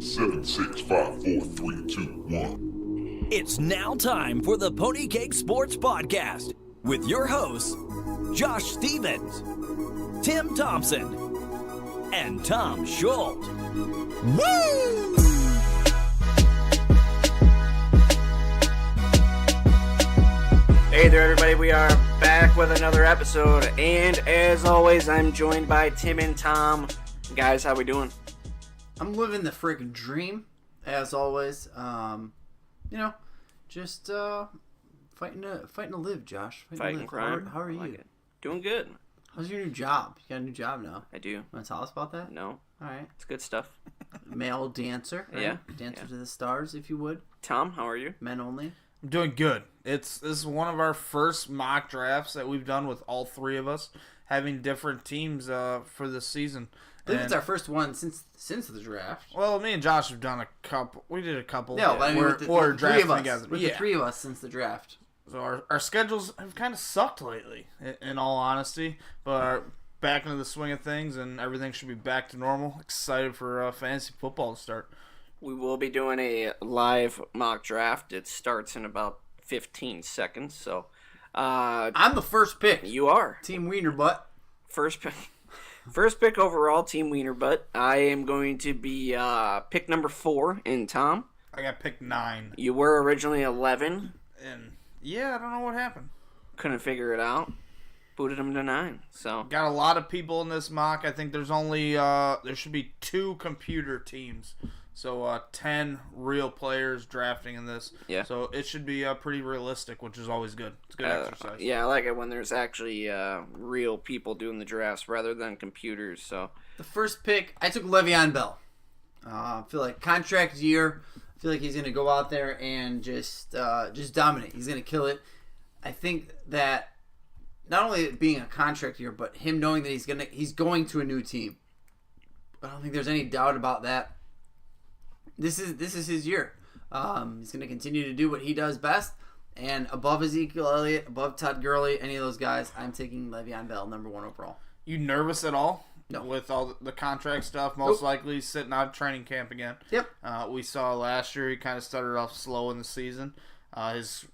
Seven, six, five, four, three, two, one. It's now time for the Pony Cake Sports Podcast with your hosts, Josh Stevens, Tim Thompson, and Tom Schultz. Woo! Hey there, everybody. We are back with another episode, and as always, I'm joined by Tim and Tom. Guys, how we doing? I'm living the freaking dream, as always. Just fighting to live, Josh. Fighting crime. How are you? Like it. Doing good. How's your new job? You got a new job now. I do. Want to tell us about that? No, All right. it's good stuff. Male dancer. Right? Yeah. Dancer to the stars, if you would. Tom, how are you? Men only. I'm doing good. This is one of our first mock drafts that we've done with all three of us having different teams for this season. I believe it's our first one since the draft. Well, me and Josh have done a couple. We did a couple. No, but I mean, with the three drafting of us. together. With the three of us since the draft. So our schedules have kind of sucked lately, in all honesty. But back into the swing of things, and everything should be back to normal. Excited for fantasy football to start. We will be doing a live mock draft. It starts in about 15 seconds. So, I'm the first pick. you are Team Wienerbutt. first pick. First pick overall, Team Wienerbutt. I am going to be pick number 4 in Tom. I got picked 9, You were originally 11. and yeah, I don't know what happened. Couldn't figure it out. Booted him to 9. So Got a lot of people in this mock. I think there's only there should be 2 computer teams, so 10 real players drafting in this. Yeah. So it should be pretty realistic, which is always good. It's good exercise. yeah, I like it when there's actually real people doing the drafts rather than computers. So The first pick, I took Le'Veon Bell. I feel like contract year. I feel like he's going to go out there and just dominate. He's going to kill it. I think that not only it being a contract year, but him knowing that he's going to a new team. I don't think there's any doubt about that. This is his year. He's going to continue to do what he does best. And above Ezekiel Elliott, above Todd Gurley, any of those guys, I'm taking Le'Veon Bell, number 1 overall. You nervous at all? No. With all the contract stuff, most likely he's sitting out of training camp again. Yep. We saw last year he kind of started off slow in the season. His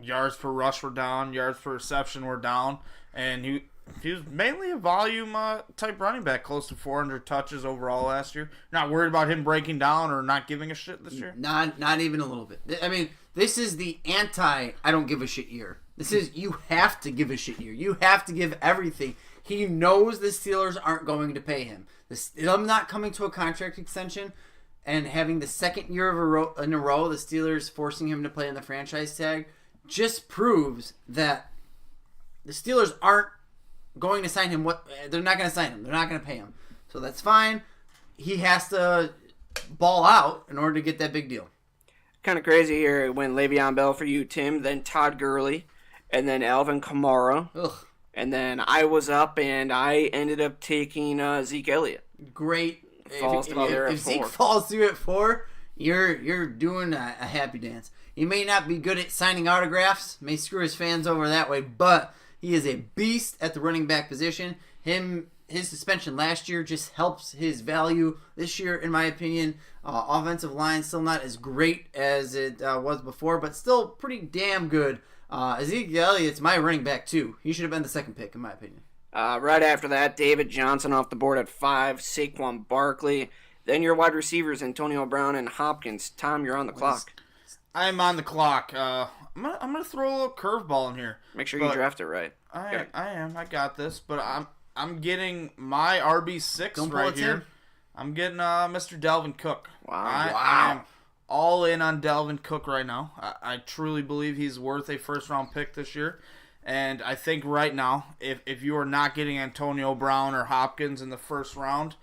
yards per rush were down, yards per reception were down, and he was mainly a volume type running back, close to 400 touches overall last year. Not worried about him breaking down or not giving a shit this year? Not even a little bit. I mean, this is the anti I don't give a shit year. This is you have to give a shit year. You have to give everything. He knows the Steelers aren't going to pay him. I'm not coming to a contract extension and having the second year in a row, the Steelers forcing him to play in the franchise tag just proves that the Steelers aren't going to sign him. They're not going to sign him. They're not going to pay him. So that's fine. He has to ball out in order to get that big deal. kind of crazy here. It went Le'Veon Bell for you, Tim, then Todd Gurley, and then Alvin Kamara. Ugh. And then I was up, and I ended up taking Zeke Elliott. Great. Falls through there at if Zeke 4. falls through at 4, you're doing a happy dance. He may not be good at signing autographs, may screw his fans over that way, but he is a beast at the running back position. His suspension last year just helps his value this year, in my opinion. Offensive line still not as great as it was before, but still pretty damn good. Ezekiel Elliott's my running back too. He should have been the second pick, in my opinion. Right after that, David Johnson off the board at 5, Saquon Barkley. Then your wide receivers, Antonio Brown and Hopkins. Tom, you're on the clock. I'm on the clock. I'm gonna throw a little curveball in here. Make sure you draft it right. I am. I got this, but I'm getting my RB6 Don't pull right it, here. Tim. I'm getting Mr. Dalvin Cook. Wow. I am all in on Dalvin Cook right now. I truly believe he's worth a first-round pick this year. And I think right now, if you are not getting Antonio Brown or Hopkins in the first round,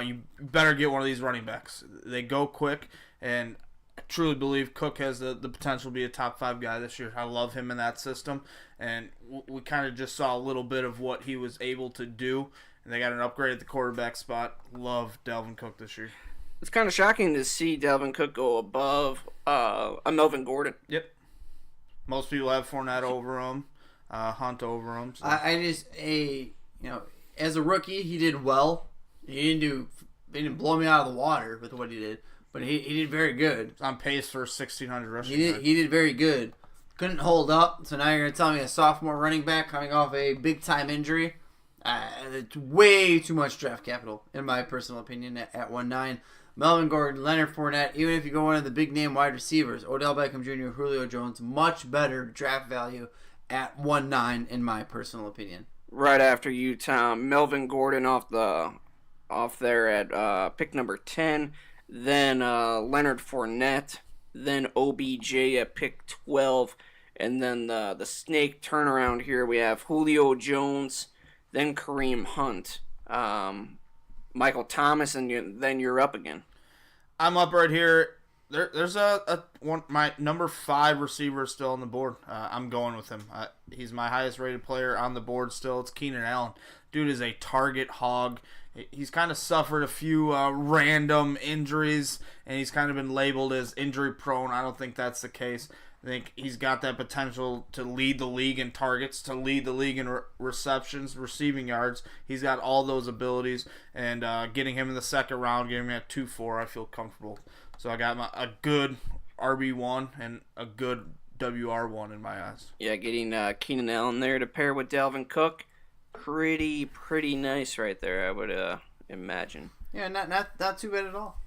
you better get one of these running backs. They go quick, and I truly believe Cook has the potential to be a top 5 guy this year. I love him in that system, and we kind of just saw a little bit of what he was able to do. And they got an upgrade at the quarterback spot. Love Dalvin Cook this year. It's kind of shocking to see Dalvin Cook go above a Melvin Gordon. Yep. Most people have Fournette over him, Hunt over him. So. As a rookie, he did well. He didn't blow me out of the water with what he did. but he did very good. He's on pace for 1,600 rushing He yards. did very good. Couldn't hold up, so now you're going to tell me a sophomore running back coming off a big-time injury? It's way too much draft capital, in my personal opinion, at 1.9. Melvin Gordon, Leonard Fournette, even if you go one of the big-name wide receivers, Odell Beckham Jr., Julio Jones, much better draft value at 1.9, in my personal opinion. Right after you, Tom. Melvin Gordon off there at pick number 10. Then Leonard Fournette. Then OBJ at pick 12. And then the snake turnaround here, we have Julio Jones, then Kareem Hunt, Michael Thomas, and then you're up again. I'm up right here. There's my number 5 receiver still on the board. I'm going with him. He's my highest rated player on the board still. It's Keenan Allen. Dude is a target hog. He's kind of suffered a few random injuries, and he's kind of been labeled as injury prone. I don't think that's the case. I think he's got that potential to lead the league in targets, to lead the league in receptions, receiving yards. He's got all those abilities, and getting him in the second round, getting him at 2-4, I feel comfortable. So I got a good RB1 and a good WR1 in my eyes. Yeah, getting Keenan Allen there to pair with Dalvin Cook, pretty nice right there, I would imagine. Yeah, not too bad at all.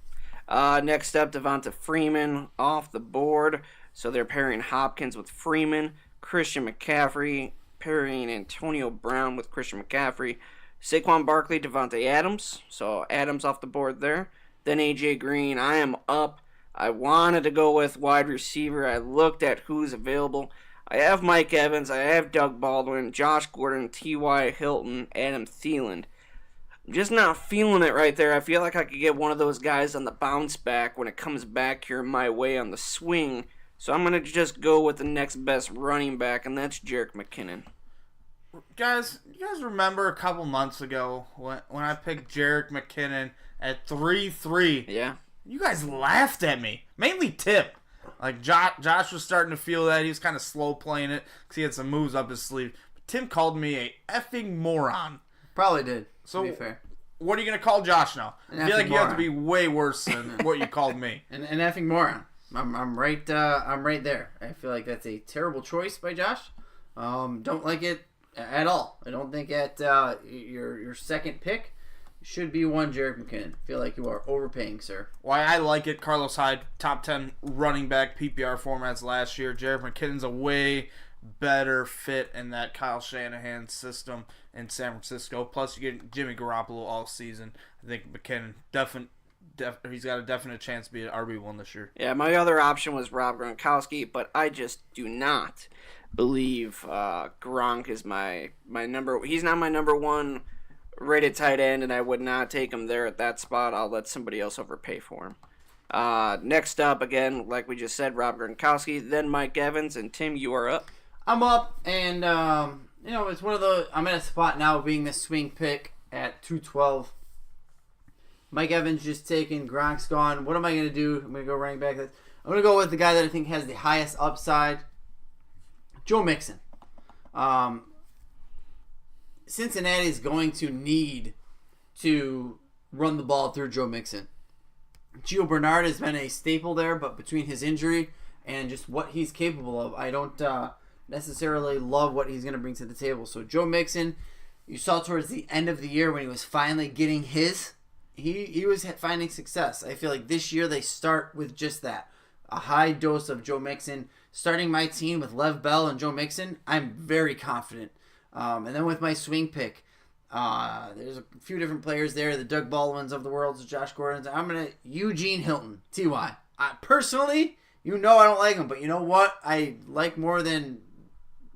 Next up, Devonta Freeman off the board. So they're pairing Hopkins with Freeman, Christian McCaffrey, pairing Antonio Brown with Christian McCaffrey, Saquon Barkley, Devontae Adams. So Adams off the board there. Then A.J. Green. I am up. I wanted to go with wide receiver. I looked at who's available. I have Mike Evans. I have Doug Baldwin, Josh Gordon, T.Y. Hilton, Adam Thielen. I'm just not feeling it right there. I feel like I could get one of those guys on the bounce back when it comes back here my way on the swing. So I'm going to just go with the next best running back, and that's Jerick McKinnon. Guys, you guys remember a couple months ago when I picked Jerick McKinnon at 3-3? Yeah. You guys laughed at me. Mainly Tip. Like, Josh was starting to feel that. He was kind of slow playing it because he had some moves up his sleeve. But Tim called me a effing moron. Probably did, So, to be fair. What are you going to call Josh now? I feel like you have to be way worse than what you called me. An effing moron. I'm right there. I feel like that's a terrible choice by Josh. Don't like it at all. I don't think at your second pick should be one Jerick McKinnon. I feel like you are overpaying, sir. Why I like it, Carlos Hyde, top 10 running back PPR formats last year. Jerick McKinnon's a way better fit in that Kyle Shanahan system in San Francisco. Plus, you get Jimmy Garoppolo all season. I think McKinnon he's got a definite chance to be an RB1 this year. Yeah, my other option was Rob Gronkowski, but I just do not believe Gronk is my number. He's not my number 1 rated tight end, and I would not take him there at that spot. I'll let somebody else overpay for him. Next up, again, like we just said, Rob Gronkowski, then Mike Evans, and Tim, you are up. I'm up, and it's one of the. I'm in a spot now being the swing pick at 212. Mike Evans just taken. Gronk's gone. What am I going to do? I'm going to go running back. I'm going to go with the guy that I think has the highest upside, Joe Mixon. Cincinnati is going to need to run the ball through Joe Mixon. Gio Bernard has been a staple there, but between his injury and just what he's capable of, I don't necessarily love what he's going to bring to the table. So Joe Mixon, you saw towards the end of the year when he was finally getting his, he was finding success. I feel like this year they start with just that. A high dose of Joe Mixon. Starting my team with Lev Bell and Joe Mixon, I'm very confident. And then with my swing pick, there's a few different players there. The Doug Baldwins of the world, the Josh Gordons. I'm going to Eugene Hilton, T.Y. Personally, I don't like him. But you know what I like more than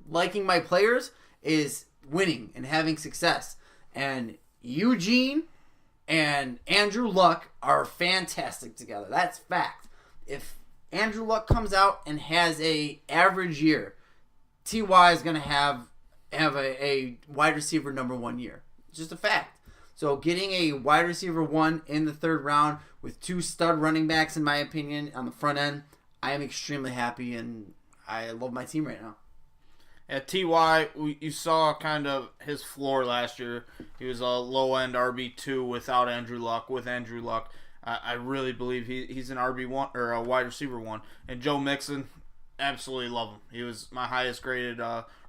liking my players is winning and having success. And Eugene and Andrew Luck are fantastic together. That's fact. If Andrew Luck comes out and has a average year, T.Y. is going to have a wide receiver number 1 year. It's just a fact. So getting a wide receiver 1 in the 3rd round with 2 stud running backs, in my opinion, on the front end, I am extremely happy, and I love my team right now. At T.Y., you saw kind of his floor last year. He was a low-end RB2 without Andrew Luck. With Andrew Luck, I really believe he's an RB1 or a wide receiver 1. And Joe Mixon, absolutely love him. He was my highest graded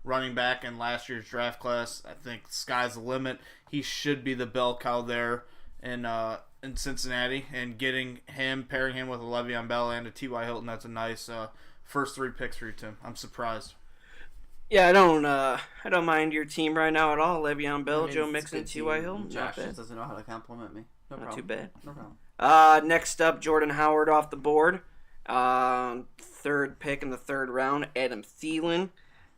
running back in last year's draft class. I think sky's the limit. He should be the bell cow there in Cincinnati, and getting him, pairing him with a Le'Veon Bell and a T.Y. Hilton, that's a nice first 3 picks for you, Tim. I'm surprised. Yeah, I don't mind your team right now at all. Le'Veon Bell, Joe Mixon, T.Y. Hilton. Josh Not bad. just doesn't know how to compliment me. No Not problem. too bad. No problem. Next up, Jordan Howard off the board. Third pick in the third round, Adam Thielen.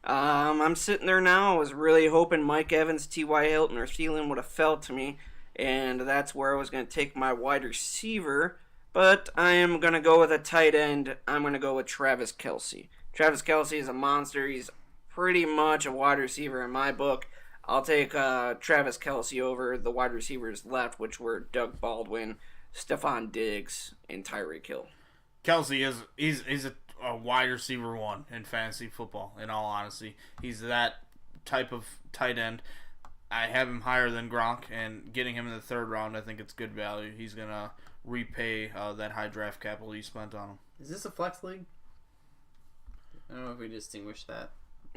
I'm sitting there now. I was really hoping Mike Evans, T.Y. Hilton, or Thielen would have fell to me, and that's where I was going to take my wide receiver. But I am going to go with a tight end. I'm going to go with Travis Kelce. Travis Kelce is a monster. He's pretty much a wide receiver in my book. I'll take Travis Kelce over the wide receivers left, which were Doug Baldwin, Stephon Diggs, and Tyreek Hill. Kelce he's a wide receiver 1 in fantasy football, in all honesty. He's that type of tight end. I have him higher than Gronk, and getting him in the third round, I think it's good value. He's going to repay that high draft capital you spent on him. Is this a flex league? I don't know if we distinguish that,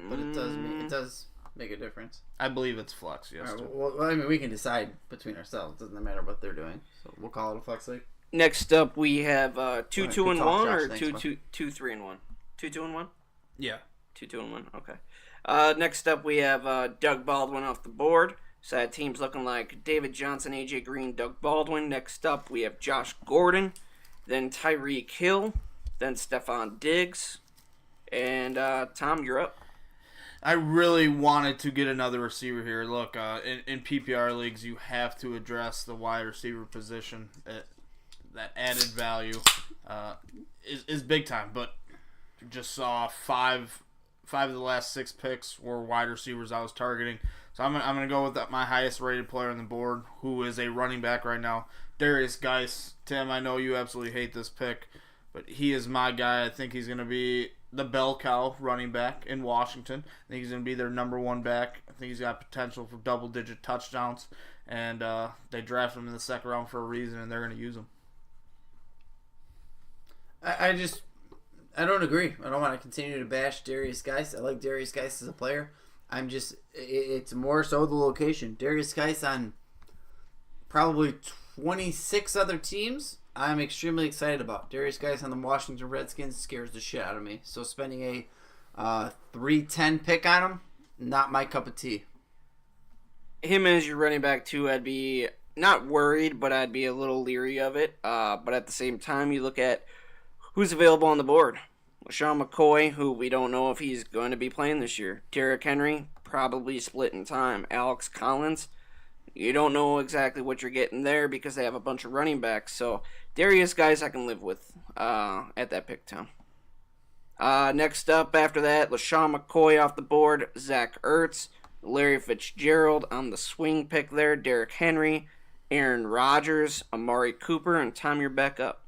but it does make a difference. I believe it's flex, yes. All right, well, I mean, we can decide between ourselves. It doesn't matter what they're doing, so we'll call it a flex league. Next up, we have 2 2 and 1 or Josh. 2 3 and 1. 2 2 and 1. Yeah. 2 2 and 1. Okay. Next up, we have Doug Baldwin off the board. So that team's looking like David Johnson, AJ Green, Doug Baldwin. Next up, we have Josh Gordon, then Tyreek Hill, then Stephon Diggs, and Tom, you're up. I really wanted to get another receiver here. Look, in PPR leagues, you have to address the wide receiver position. That added value is big time. But just saw five of the last 6 picks were wide receivers I was targeting. So I'm gonna go with my highest rated player on the board, who is a running back right now, Darius Geis. Tim, I know you absolutely hate this pick, but he is my guy. I think he's gonna be the bell cow running back in Washington. I think he's going to be their number 1 back. I think he's got potential for double-digit touchdowns, and they drafted him in the second round for a reason, and they're going to use him. I don't agree. I don't want to continue to bash Darius Geis. I like Darius Geis as a player. It's more so the location. Darius Geis on probably 26 other teams I'm extremely excited about. Darius Geis on the Washington Redskins scares the shit out of me. So spending a 3-10 pick on him, not my cup of tea. Him as your running back too, I'd be not worried, but I'd be a little leery of it. But at the same time, you look at who's available on the board. LaShawn McCoy, who we don't know if he's going to be playing this year. Derrick Henry, probably split in time. Alex Collins, you don't know exactly what you're getting there because they have a bunch of running backs. So Darius Geis I can live with at that pick town. Next up after that, LaShawn McCoy off the board, Zach Ertz, Larry Fitzgerald on the swing pick there, Derrick Henry, Aaron Rodgers, Amari Cooper, and Tom, you're back up.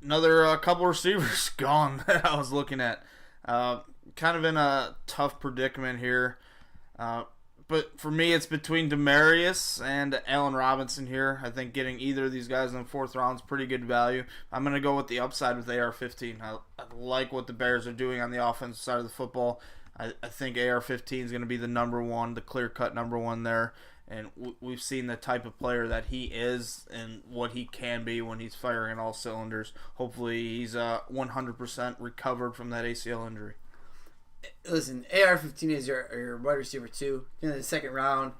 Another couple receivers gone that I was looking at. Kind of in a tough predicament here. But for me, it's between Demaryius and Allen Robinson here. I think getting either of these guys in the 4th round is pretty good value. I'm going to go with the upside with AR-15. I like what the Bears are doing on the offensive side of the football. I think AR-15 is going to be the number 1, the clear-cut number 1 there. And we've seen the type of player that he is and what he can be when he's firing all cylinders. Hopefully he's 100% recovered from that ACL injury. Listen, AR-15 is your wide receiver 2 in the 2nd round.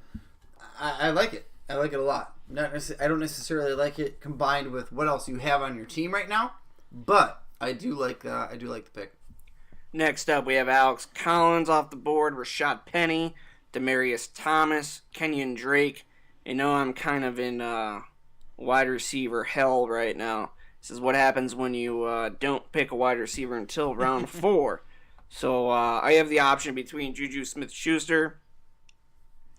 I like it. I like it a lot. I don't necessarily like it combined with what else you have on your team right now, but I do like the pick. Next up, we have Alex Collins off the board, Rashad Penny, Demaryius Thomas, Kenyon Drake. You know I'm kind of in wide receiver hell right now. This is what happens when you don't pick a wide receiver until round 4. So I have the option between Juju Smith-Schuster,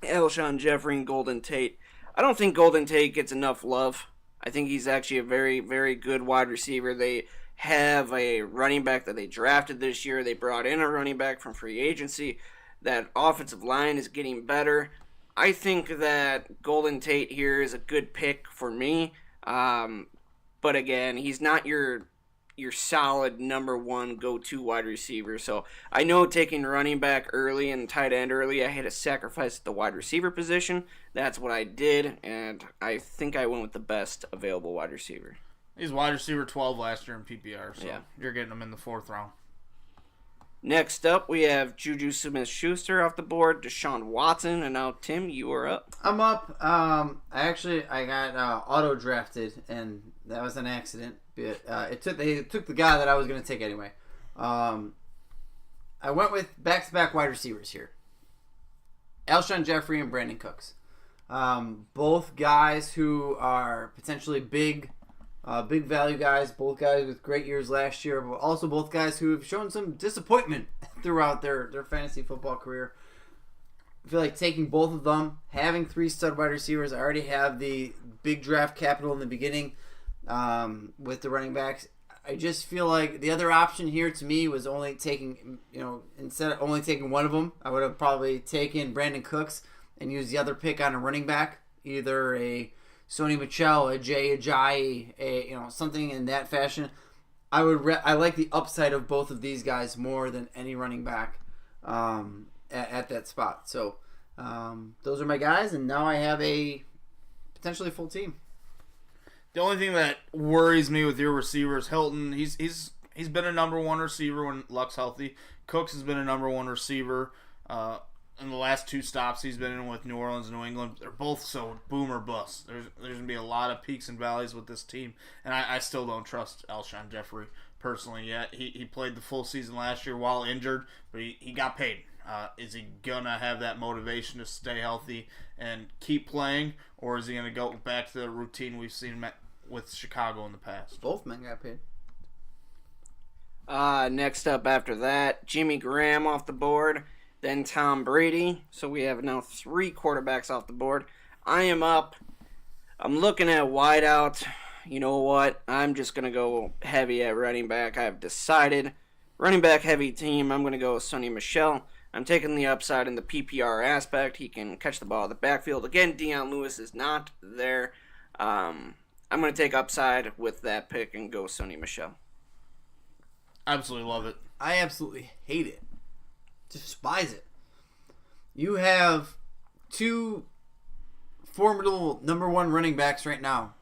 Alshon Jeffrey, and Golden Tate. I don't think Golden Tate gets enough love. I think he's actually a very, very good wide receiver. They have a running back that they drafted this year. They brought in a running back from free agency. That offensive line is getting better. I think that Golden Tate here is a good pick for me. But again, he's not your solid number one go-to wide receiver. So I know taking running back early and tight end early, I had to sacrifice the wide receiver position. That's what I did, and I think I went with the best available wide receiver. He's wide receiver 12 last year in PPR, so Yeah. you're getting him in the 4th round. Next up, we have Juju Smith-Schuster off the board, Deshaun Watson, and now Tim, you are up. I'm up. I got auto drafted, and that was an accident. But they took the guy that I was going to take anyway. I went with back-to-back wide receivers here. Alshon Jeffrey and Brandon Cooks. Both guys who are potentially big value guys. Both guys with great years last year, but also both guys who have shown some disappointment throughout their fantasy football career. I feel like taking both of them, having 3 stud wide receivers. I already have the big draft capital in the beginning with the running backs. I just feel like the other option here to me was only taking, instead of only taking one of them, I would have probably taken Brandon Cooks and used the other pick on a running back, either a Sony Michel, a Jay Ajayi, something in that fashion. I like the upside of both of these guys more than any running back at that spot. So those are my guys, and now I have a potentially full team. The only thing that worries me with your receivers, Hilton, he's been a number 1 receiver when Luck's healthy. Cooks has been a number 1 receiver in the last 2 stops he's been in with New Orleans and New England. They're both so boom or bust. There's going to be a lot of peaks and valleys with this team, and I still don't trust Alshon Jeffrey personally yet. He played the full season last year while injured, but he got paid. Is he going to have that motivation to stay healthy and keep playing, or is he going to go back to the routine we've seen with Chicago in the past? Both men got paid. Next up after that, Jimmy Graham off the board, then Tom Brady. So we have now 3 quarterbacks off the board. I am up. I'm looking at wideout. You know what? I'm just going to go heavy at running back. I've decided. Running back heavy team, I'm going to go with Sony Michel. I'm taking the upside in the PPR aspect. He can catch the ball in the backfield. Again, Deion Lewis is not there. I'm going to take upside with that pick and go Sony Michel. Absolutely love it. I absolutely hate it. Despise it. You have 2 formidable number 1 running backs right now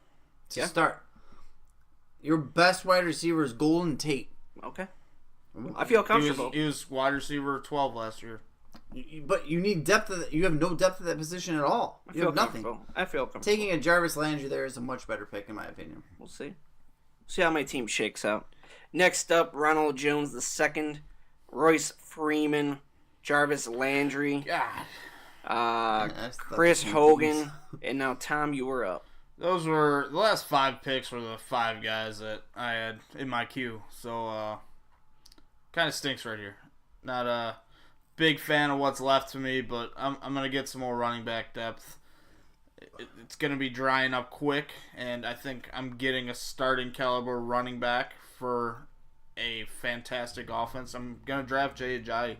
to start. Your best wide receiver is Golden Tate. Okay. I feel comfortable. He was wide receiver 12 last year. But you need depth. You have no depth at that position at all. You have nothing. I feel comfortable. Taking a Jarvis Landry there is a much better pick, in my opinion. We'll see. See how my team shakes out. Next up, Ronald Jones II, Royce Freeman, Jarvis Landry, Chris Hogan, and now Tom, you were up. Those were the last 5 picks were the 5 guys that I had in my queue. So kind of stinks right here. Not a big fan of what's left to me, but I'm gonna get some more running back depth. It's gonna be drying up quick, and I think I'm getting a starting caliber running back for a fantastic offense. I'm gonna draft Jay Ajayi.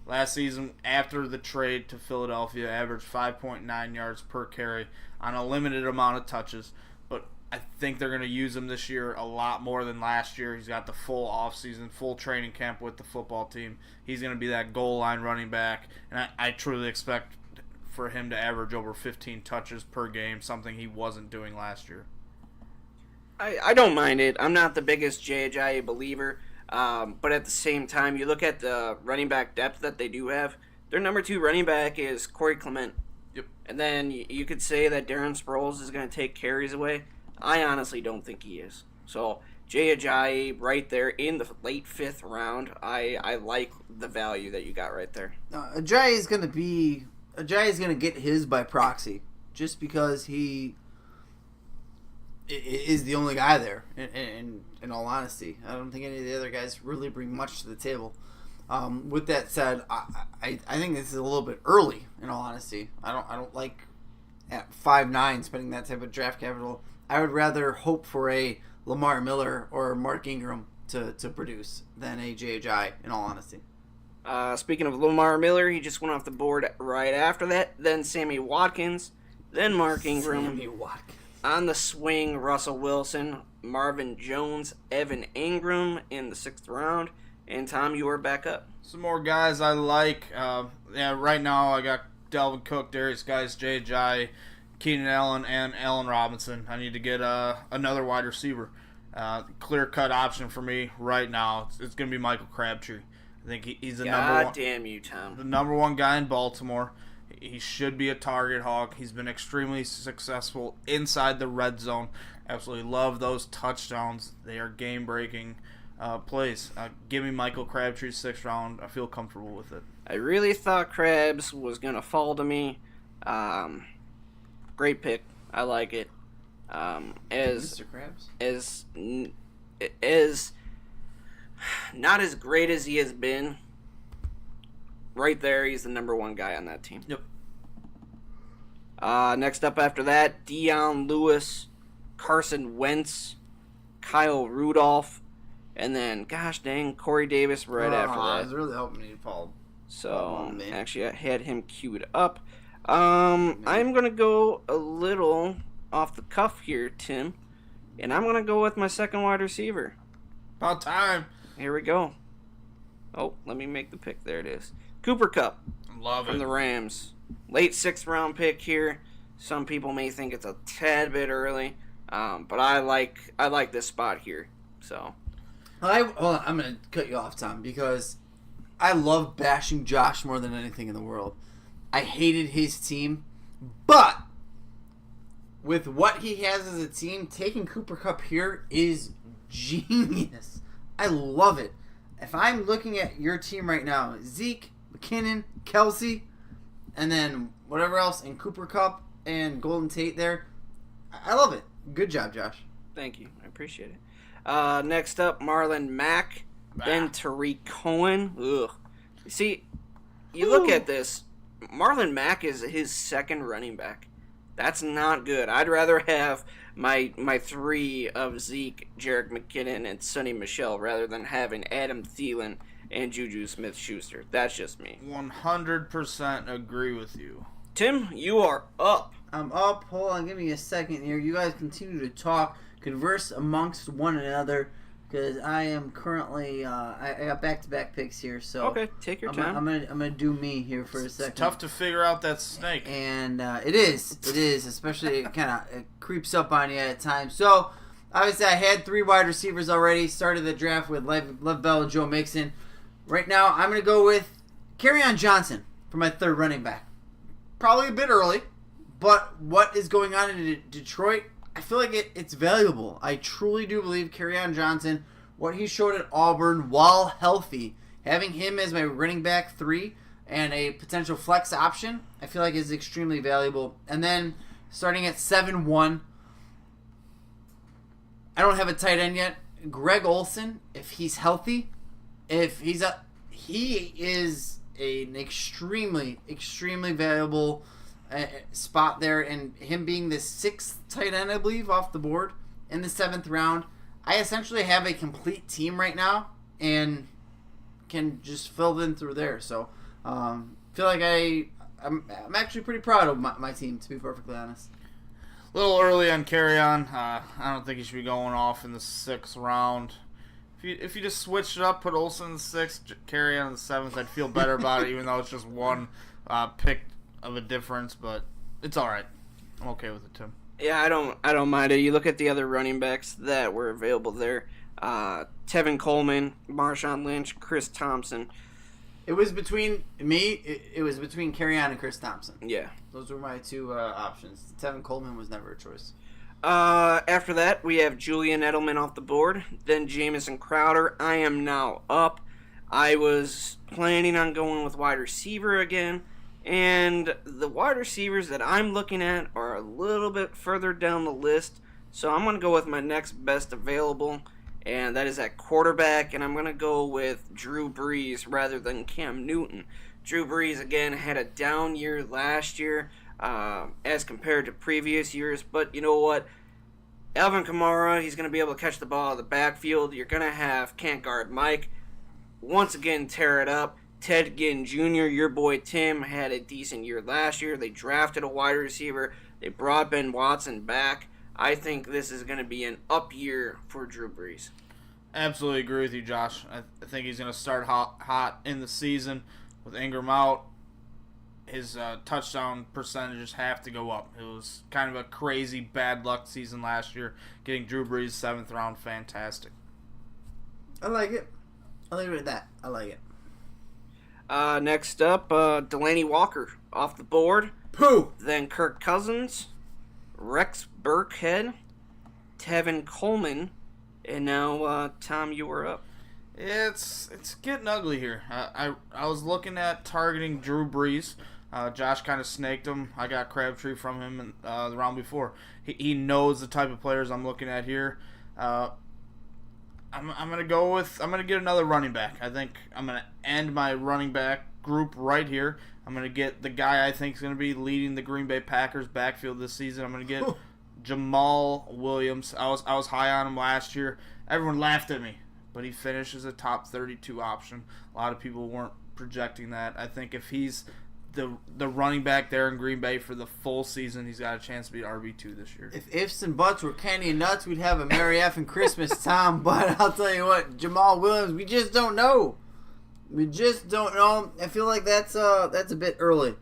Last season, after the trade to Philadelphia, averaged 5.9 yards per carry on a limited amount of touches. But I think they're going to use him this year a lot more than last year. He's got the full offseason, full training camp with the football team. He's going to be that goal line running back. And I truly expect for him to average over 15 touches per game, something he wasn't doing last year. I don't mind it. I'm not the biggest Jay Ajayi believer. But at the same time, you look at the running back depth that they do have. Their number 2 running back is Corey Clement. Yep. And then you could say that Darren Sproles is going to take carries away. I honestly don't think he is. So Jay Ajayi right there in the late 5th round. I like the value that you got right there. Ajayi is going to get his by proxy, just because he is the only guy there. In all honesty, I don't think any of the other guys really bring much to the table. With that said, I think this is a little bit early. In all honesty, I don't like at 5'9" spending that type of draft capital. I would rather hope for a Lamar Miller or Mark Ingram to produce than a Jay Ajayi. In all honesty. Speaking of Lamar Miller, he just went off the board right after that. Then Sammy Watkins, then Mark Ingram. Sammy Watkins. On the swing, Russell Wilson, Marvin Jones, Evan Ingram in the 6th round. And Tom, you are back up. Some more guys I like. Right now I got Dalvin Cook, Darius Guice, Jay, Keenan Allen, and Allen Robinson. I need to get another wide receiver. Clear-cut option for me right now. It's going to be Michael Crabtree. I think he's the number one. God damn you, Tom. The number one guy in Baltimore. He should be a target hog. He's been extremely successful inside the red zone. Absolutely love those touchdowns. They are game-breaking plays. Give me Michael Crabtree's 6th round. I feel comfortable with it. I really thought Krabs was going to fall to me. Great pick. I like it. Mr. Krabs? As not as great as he has been, right there, he's the number one guy on that team. Yep. Next up after that, Deion Lewis, Carson Wentz, Kyle Rudolph, and then, gosh dang, Corey Davis right after that. I was really hoping he'd fall. So, actually, I had him queued up. I'm going to go a little off the cuff here, Tim, and I'm going to go with my second wide receiver. About time. Here we go. Oh, let me make the pick. There it is. Cooper Kupp. Love From it. the Rams. Late 6th round pick here. Some people may think it's a tad bit early, but I like this spot here. So I'm going to cut you off, Tom, because I love bashing Josh more than anything in the world. I hated his team, but with what he has as a team, taking Cooper Kupp here is genius. I love it. If I'm looking at your team right now, Zeke, McKinnon, Kelsey, and then whatever else, and Cooper Kupp and Golden Tate there, I love it. Good job, Josh. thank you. I appreciate it. Next up, Marlon Mack, then Tariq Cohen. Ugh. See, you look at this. Marlon Mack is his second running back. That's not good. I'd rather have my 3 of Zeke, Jerick McKinnon, and Sonny Michel rather than having Adam Thielen and Juju Smith-Schuster. That's just me. 100% agree with you. Tim, you are up. I'm up. Hold on, give me a second here. You guys continue to talk, converse amongst one another, because I am currently I got back-to-back picks here. So Okay, take your time. I'm gonna do me here for a second. It's tough to figure out that snake. And it is, especially it creeps up on you at times. So obviously I had 3 wide receivers already. Started the draft with Lev Bell and Joe Mixon. Right now I'm gonna go with Kerryon Johnson for my 3rd running back. Probably a bit early, but what is going on in Detroit? I feel like it's valuable. I truly do believe Kerryon Johnson, what he showed at Auburn while healthy, having him as my running back 3 and a potential flex option, I feel like is extremely valuable. And then starting at 7-1, I don't have a tight end yet. Greg Olsen, if he's healthy, he is an extremely valuable spot there, and him being the 6th tight end, I believe, off the board in the 7th round. I essentially have a complete team right now and can just fill in through there. So feel like I'm actually pretty proud of my team, to be perfectly honest. A little early on Kerryon. I don't think he should be going off in the 6th round. If you just switched it up, put Olsen in the 6th, Kerryon in the 7th, I'd feel better about it, even though it's just one pick of a difference. But it's all right. I'm okay with it, Tim. Yeah, I don't mind it. You look at the other running backs that were available there. Tevin Coleman, Marshawn Lynch, Chris Thompson. It was between me. It was between Kerryon and Chris Thompson. Yeah. Those were my 2 options. Tevin Coleman was never a choice. After that, we have Julian Edelman off the board. Then Jamison Crowder. I am now up. I was planning on going with wide receiver again. And the wide receivers that I'm looking at are a little bit further down the list. So I'm going to go with my next best available. And that is at quarterback. And I'm going to go with Drew Brees rather than Cam Newton. Drew Brees, again, had a down year last year as compared to previous years. But you know what? Alvin Kamara, he's going to be able to catch the ball out of the backfield. You're going to have can't guard Mike once again tear it up. Ted Ginn Jr., your boy Tim, had a decent year last year. They drafted a wide receiver. They brought Ben Watson back. I think this is going to be an up year for Drew Brees. Absolutely agree with you, Josh. I think he's going to start hot in the season with Ingram out. His touchdown percentages have to go up. It was kind of a crazy bad luck season last year. Getting Drew Brees 7th round, fantastic. I like it. I'll leave it at that. I like it. Next up, Delaney Walker off the board. Pooh! Then Kirk Cousins, Rex Burkhead, Tevin Coleman, and now, Tom, you were up. It's getting ugly here. I was looking at targeting Drew Brees. Josh kind of snaked him. I got Crabtree from him in, the round before. He knows the type of players I'm looking at here. I'm gonna get another running back. I think I'm gonna end my running back group right here. I'm gonna get the guy I think is gonna be leading the Green Bay Packers backfield this season. I'm gonna get Jamal Williams. I was high on him last year. Everyone laughed at me, but he finishes a top 32 option. A lot of people weren't projecting that. I think if he's the running back there in Green Bay for the full season, he's got a chance to be RB2 this year. If ifs and buts were candy and nuts, we'd have a Merry effing Christmas, Tom. But I'll tell you what, Jamal Williams, we just don't know. We just don't know. I feel like that's a bit early.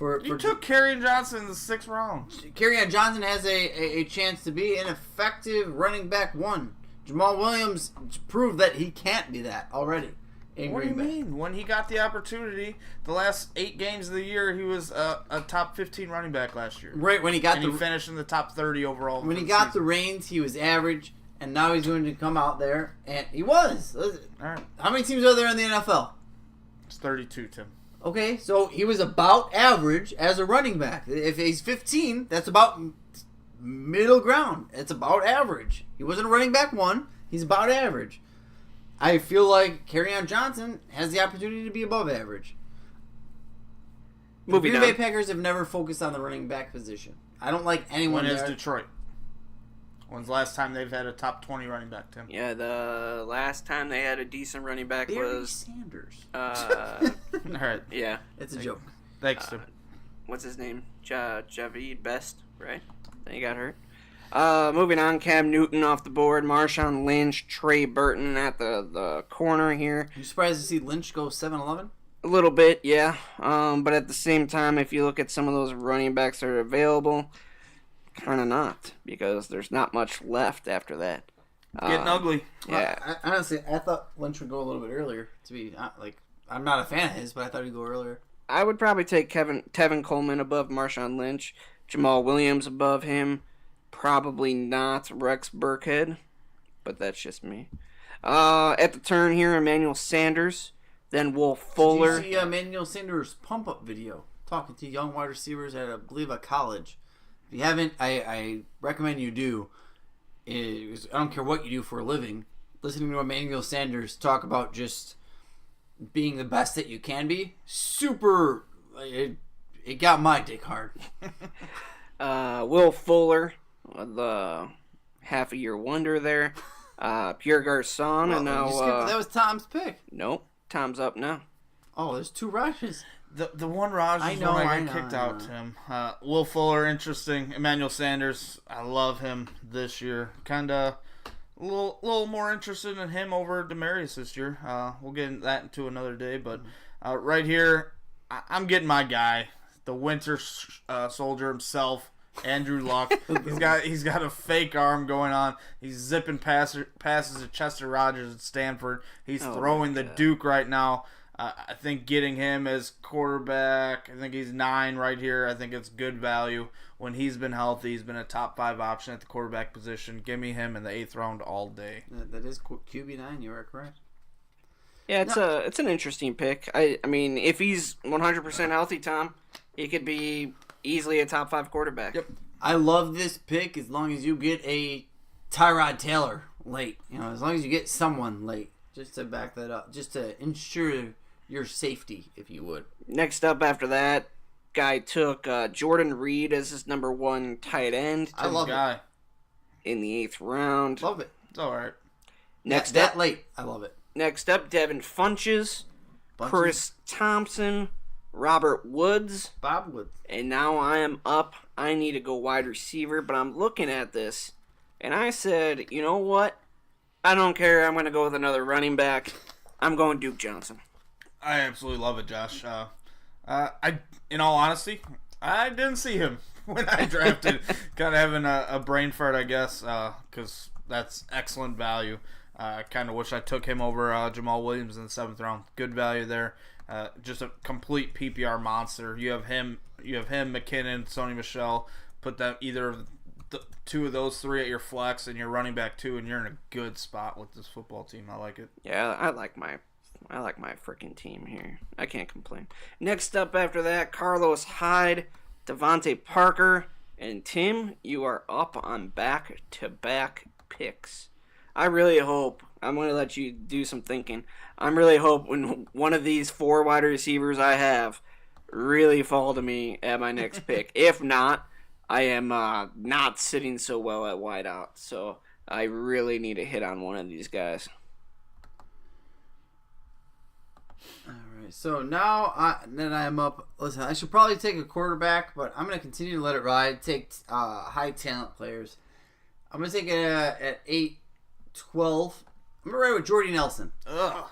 You took Kerryon Johnson in the 6th round. Kerryon Johnson has a chance to be an effective running back one. Jamal Williams proved that he can't be that already. What do you mean? When he got the opportunity, the last 8 games of the year, he was a top 15 running back last year. Right, when he finished in the top 30 overall. When he got the reins, he was average, and now he's going to come out there, and he was. All right. How many teams are there in the NFL? It's 32, Tim. Okay, so he was about average as a running back. If he's 15, that's about middle ground. It's about average. He wasn't a running back one. He's about average. I feel like Kerryon Johnson has the opportunity to be above average. The Green Bay Packers have never focused on the running back position. I don't like anyone When there. is Detroit? When's the last time they've had a top 20 running back, Tim? Yeah, the last time they had a decent running back Barry was Sanders. All right. Yeah. It's a joke. Thanks, Tim. What's his name? Javid Best, right? Then he got hurt. Moving on, Cam Newton off the board, Marshawn Lynch, Trey Burton at the corner here. You surprised to see Lynch go 7-11? A little bit, yeah. But at the same time, if you look at some of those running backs that are available, kind of not, because there's not much left after that. Getting ugly. Yeah. Honestly, I thought Lynch would go a little bit earlier. I'm not a fan of his, but I thought he'd go earlier. I would probably take Tevin Coleman above Marshawn Lynch, Jamal Williams above him. Probably not Rex Burkhead, but that's just me. At the turn here, Emmanuel Sanders, then Will Fuller. Did you see Emmanuel Sanders' pump-up video talking to young wide receivers at, I believe, a college? If you haven't, I recommend you do. I don't care what you do for a living. Listening to Emmanuel Sanders talk about just being the best that you can be, super. It got my dick hard. Will Fuller, the half-a-year wonder there. Pierre Garçon, and now... that was Tom's pick. Nope. Tom's up now. Oh, there's 2 Rajes. The one Raj is when I got kicked out, Tim. Will Fuller, interesting. Emmanuel Sanders, I love him this year. Kind of a little more interested in him over Demaryius this year. We'll get that into another day. But right here, I'm getting my guy, the Winter Soldier himself, Andrew Luck. He's got a fake arm going on. He's zipping passes to Chester Rogers at Stanford. He's throwing the Duke right now. I think getting him as quarterback, I think he's 9 right here. I think it's good value. When he's been healthy, he's been a top 5 option at the quarterback position. Give me him in the 8th round all day. That is QB9. You are correct. Yeah, it's an interesting pick. I mean, if he's 100% healthy, Tom, he could be easily a top 5 quarterback. Yep. I love this pick as long as you get a Tyrod Taylor late. As long as you get someone late, just to back that up, just to ensure your safety, if you would. Next up after that, guy took Jordan Reed as his number 1 tight end. I love it. In the 8th round. Love it. It's all right. Next up, that late. I love it. Next up, Devin Funches, Chris Thompson, Robert Woods. Bob Woods. And now I am up. I need to go wide receiver, but I'm looking at this, and I said, you know what? I don't care. I'm going to go with another running back. I'm going Duke Johnson. I absolutely love it, Josh. In all honesty, I didn't see him when I drafted. Kind of having a brain fart, I guess, because that's excellent value. I kind of wish I took him over Jamal Williams in the 7th round. Good value there. Just a complete PPR monster. You have him, McKinnon, Sony Michel. Put them either of the two of those three at your flex and your running back 2, and you're in a good spot with this football team. I like it. Yeah, I like my freaking team here. I can't complain. Next up after that, Carlos Hyde, Devontae Parker, and Tim, you are up on back-to-back picks. I really hope, I'm going to let you do some thinking. I'm really hoping one of these 4 wide receivers I have really fall to me at my next pick. If not, I am not sitting so well at wideout. So I really need to hit on one of these guys. All right, so now I'm up. Listen, I should probably take a quarterback, but I'm going to continue to let it ride. Take high talent players. I'm going to take it at 8-12. I'm going to ride with Jordy Nelson. Ugh.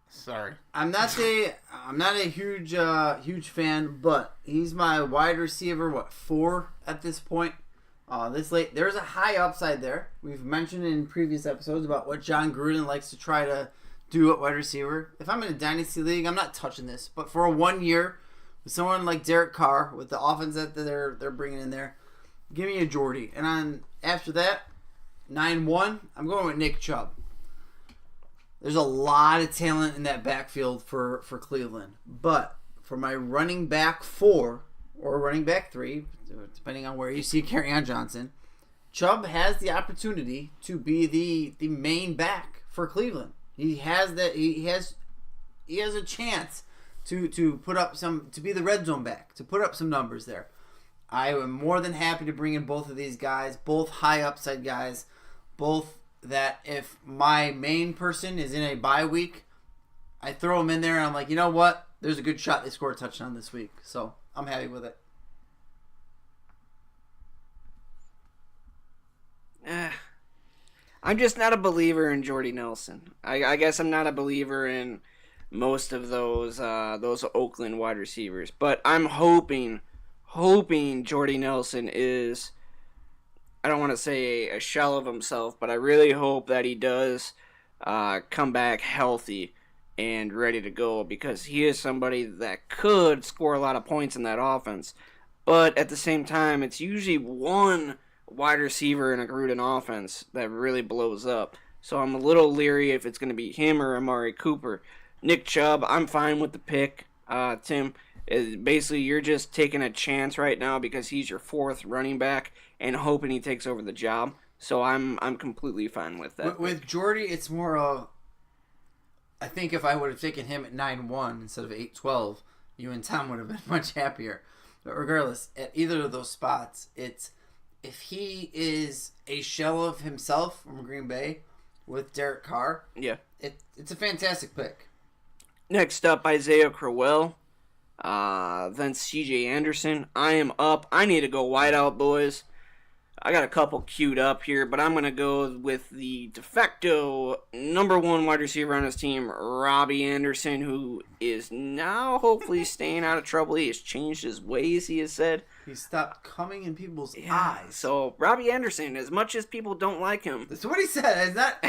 Sorry. I'm not a huge fan, but he's my wide receiver. 4 at this point? This late, there's a high upside there. We've mentioned in previous episodes about what John Gruden likes to try to do at wide receiver. If I'm in a dynasty league, I'm not touching this. But for a 1 year with someone like Derek Carr, with the offense that they're bringing in there, give me a Jordy. And after that, 9-1, I'm going with Nick Chubb. There's a lot of talent in that backfield for Cleveland. But for my running back 4 or running back 3, depending on where you see Kerryon Johnson, Chubb has the opportunity to be the main back for Cleveland. He has a chance to put up to be the red zone back, to put up some numbers there. I am more than happy to bring in both of these guys, both high upside guys, both that if my main person is in a bye week, I throw them in there and I'm like, you know what? There's a good shot they score a touchdown this week. So I'm happy with it. I'm just not a believer in Jordy Nelson. I guess I'm not a believer in most of those Oakland wide receivers. But I'm hoping Jordy Nelson is, I don't want to say a shell of himself, but I really hope that he does come back healthy and ready to go, because he is somebody that could score a lot of points in that offense. But at the same time, it's usually one wide receiver in a Gruden offense that really blows up. So I'm a little leery if it's going to be him or Amari Cooper. Nick Chubb, I'm fine with the pick. Tim, basically you're just taking a chance right now because he's your 4th running back and hoping he takes over the job. So I'm completely fine with that. With Jordy, it's more of, I think if I would have taken him at 9-1 instead of 8-12, you and Tom would have been much happier. But regardless, at either of those spots, it's if he is a shell of himself from Green Bay with Derek Carr, yeah, it's a fantastic pick. Next up, Isaiah Crowell, then C.J. Anderson. I am up. I need to go wide out, boys. I got a couple queued up here, but I'm going to go with the de facto number 1 wide receiver on his team, Robbie Anderson, who is now hopefully staying out of trouble. He has changed his ways, he has said. He stopped coming in people's eyes. So, Robbie Anderson, as much as people don't like him. That's what he said. Is that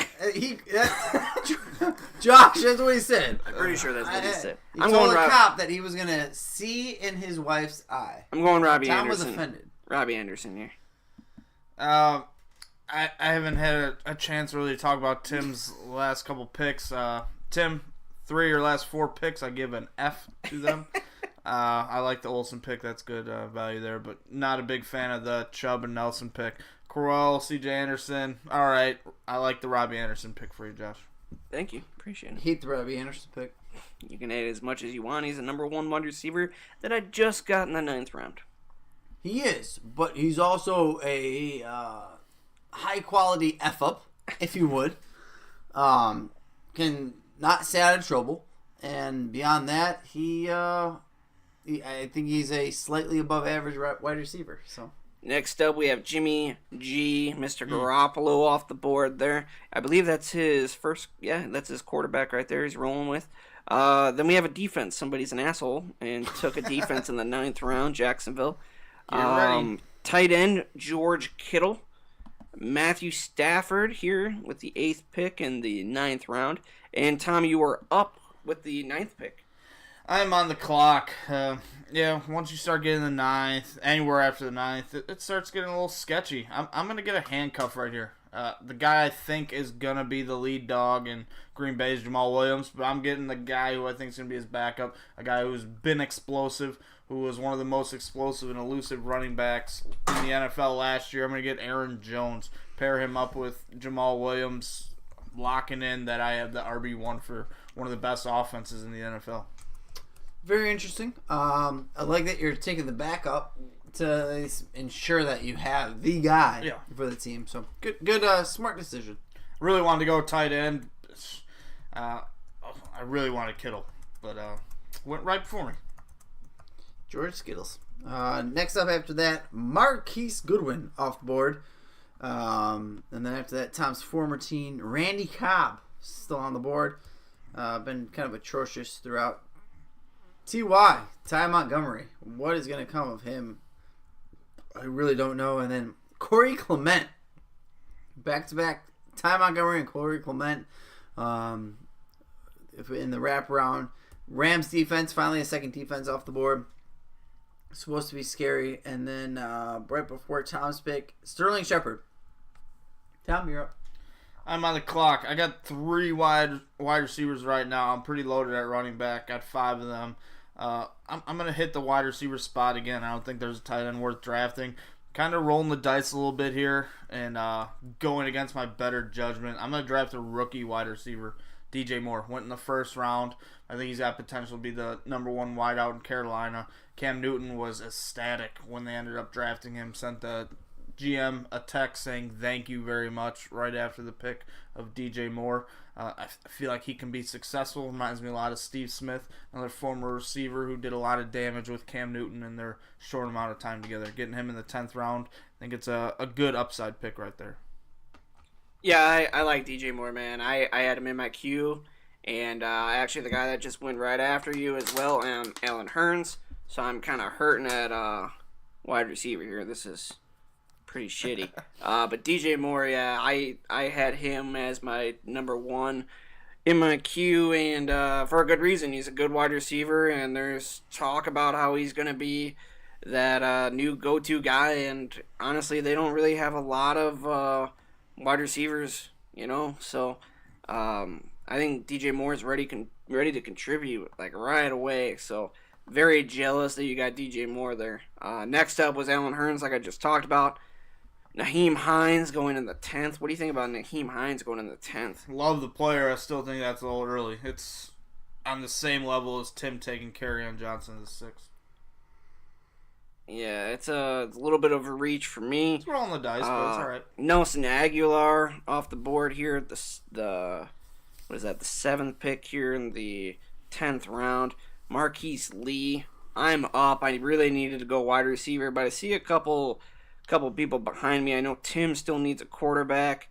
Josh, that's what he said. I'm pretty sure that's what he said. He told the cop that he was going to see in his wife's eye. I'm going Robbie Tom Anderson. was offended. Robbie Anderson here. I haven't had a chance really to talk about Tim's last couple picks. Tim, 3 of your last 4 picks, I give an F to them. I like the Olsen pick. That's good value there, but not a big fan of the Chubb and Nelson pick. Crowell, C.J. Anderson. All right. I like the Robbie Anderson pick for you, Josh. Thank you. Appreciate it. Hate the Robbie Anderson pick. You can add as much as you want. He's the number 1 wide receiver that I just got in the 9th round. He is, but he's also a high-quality F-up, if you would. Can not stay out of trouble. And beyond that, I think he's a slightly above average wide receiver. So Next up, we have Jimmy G, Mr. Garoppolo off the board there. I believe that's his first, that's his quarterback right there he's rolling with. Then we have a defense. Somebody's an asshole and took a defense in the 9th round, Jacksonville. Ready. Tight end, George Kittle. Matthew Stafford here with the 8th pick in the 9th round. And Tom, you are up with the 9th pick. I'm on the clock. Once you start getting the 9th, anywhere after the 9th, it starts getting a little sketchy. I'm going to get a handcuff right here. The guy I think is going to be the lead dog in Green Bay is Jamal Williams, but I'm getting the guy who I think is going to be his backup, a guy who's been explosive, who was one of the most explosive and elusive running backs in the NFL last year. I'm going to get Aaron Jones, pair him up with Jamal Williams, locking in that I have the RB1 for one of the best offenses in the NFL. very interesting. I like that you're taking the backup to ensure that you have the guy for the team. So good, smart decision. Really wanted to go tight end. I really wanted Kittle, but went right before me. George Skittles. Next up after that, Marquise Goodwin off the board. And then after that, Tom's former team, Randy Cobb, still on the board. Been kind of atrocious throughout. Ty Montgomery. What is going to come of him? I really don't know. And then Corey Clement. Back-to-back, Ty Montgomery and Corey Clement. If in the wraparound. Rams defense, finally a second defense off the board. Supposed to be scary. And then right before Tom's pick, Sterling Shepard. Tom, you're up. I'm on the clock. I got 3 wide receivers right now. I'm pretty loaded at running back. Got 5 of them. I'm going to hit the wide receiver spot again. I don't think there's a tight end worth drafting. Kind of rolling the dice a little bit here and going against my better judgment. I'm going to draft a rookie wide receiver, DJ Moore. Went in the first round. I think he's got potential to be the number 1 wideout in Carolina. Cam Newton was ecstatic when they ended up drafting him. Sent the GM a text saying thank you very much right after the pick of DJ Moore. I feel like he can be successful. Reminds me a lot of Steve Smith, another former receiver who did a lot of damage with Cam Newton in their short amount of time together. Getting him in the 10th round, I think it's a good upside pick right there. Yeah, I like DJ Moore, man. I had him in my queue, and actually the guy that just went right after you as well, Alan Hearns. So I'm kind of hurting at wide receiver here. This is pretty shitty. But DJ Moore, yeah, I had him as my number 1 in my queue, and for a good reason. He's a good wide receiver, and there's talk about how he's going to be that new go-to guy, and honestly, they don't really have a lot of wide receivers, so I think DJ Moore is ready to contribute, like, right away, so very jealous that you got DJ Moore there. Next up was Alan Hearns, like I just talked about. Nyheim Hines going in the 10th. What do you think about Nyheim Hines going in the 10th? Love the player. I still think that's a little early. It's on the same level as Tim taking Kerryon Johnson in the 6th. Yeah, it's a little bit of a reach for me. It's rolling the dice, but it's all right. Nelson Aguilar off the board here. The 7th pick here in the 10th round. Marquise Lee. I'm up. I really needed to go wide receiver, but I see a couple people behind me. I know Tim still needs a quarterback.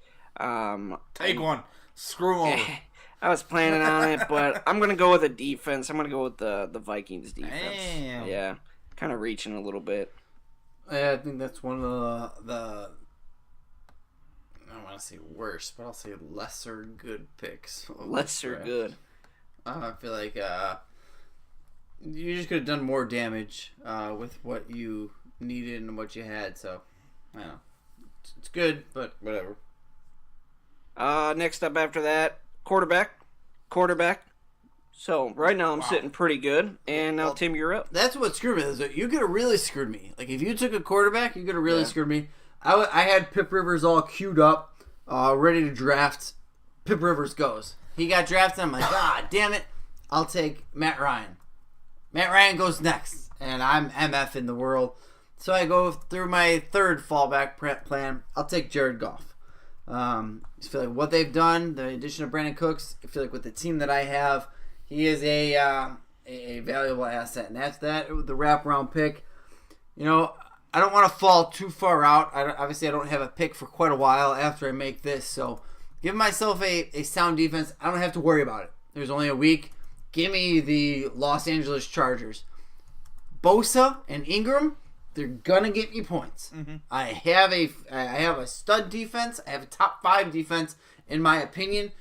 Take one. Screw him over. I was planning on it, but I'm going to go with a defense. I'm going to go with the Vikings defense. Damn. Yeah, kind of reaching a little bit. Yeah, I think that's one of the I don't want to say worse, but I'll say lesser good picks. Lesser good. I feel like you just could have done more damage with what you needed and what you had, so I don't know. It's good, but whatever. Next up after that, quarterback. So right now I'm sitting pretty good, and now Tim, you're up. That's what screwed me. Is that you could have really screwed me. Like if you took a quarterback, you could have really screwed me. I had Pip Rivers all queued up, ready to draft. Pip Rivers goes. He got drafted. I'm like, damn it! I'll take Matt Ryan. Matt Ryan goes next, and I'm MF in the world. So I go through my 3rd fallback plan. I'll take Jared Goff. I feel like what they've done, the addition of Brandon Cooks, I feel like with the team that I have, He is a valuable asset, and that's that. The wraparound pick. You know, I don't want to fall too far out. Obviously, I don't have a pick for quite a while after I make this, so give myself a sound defense. I don't have to worry about it. There's only a week. Give me the Los Angeles Chargers. Bosa and Ingram, they're gonna get me points. Mm-hmm. I have a stud defense. I have a top 5 defense in my opinion.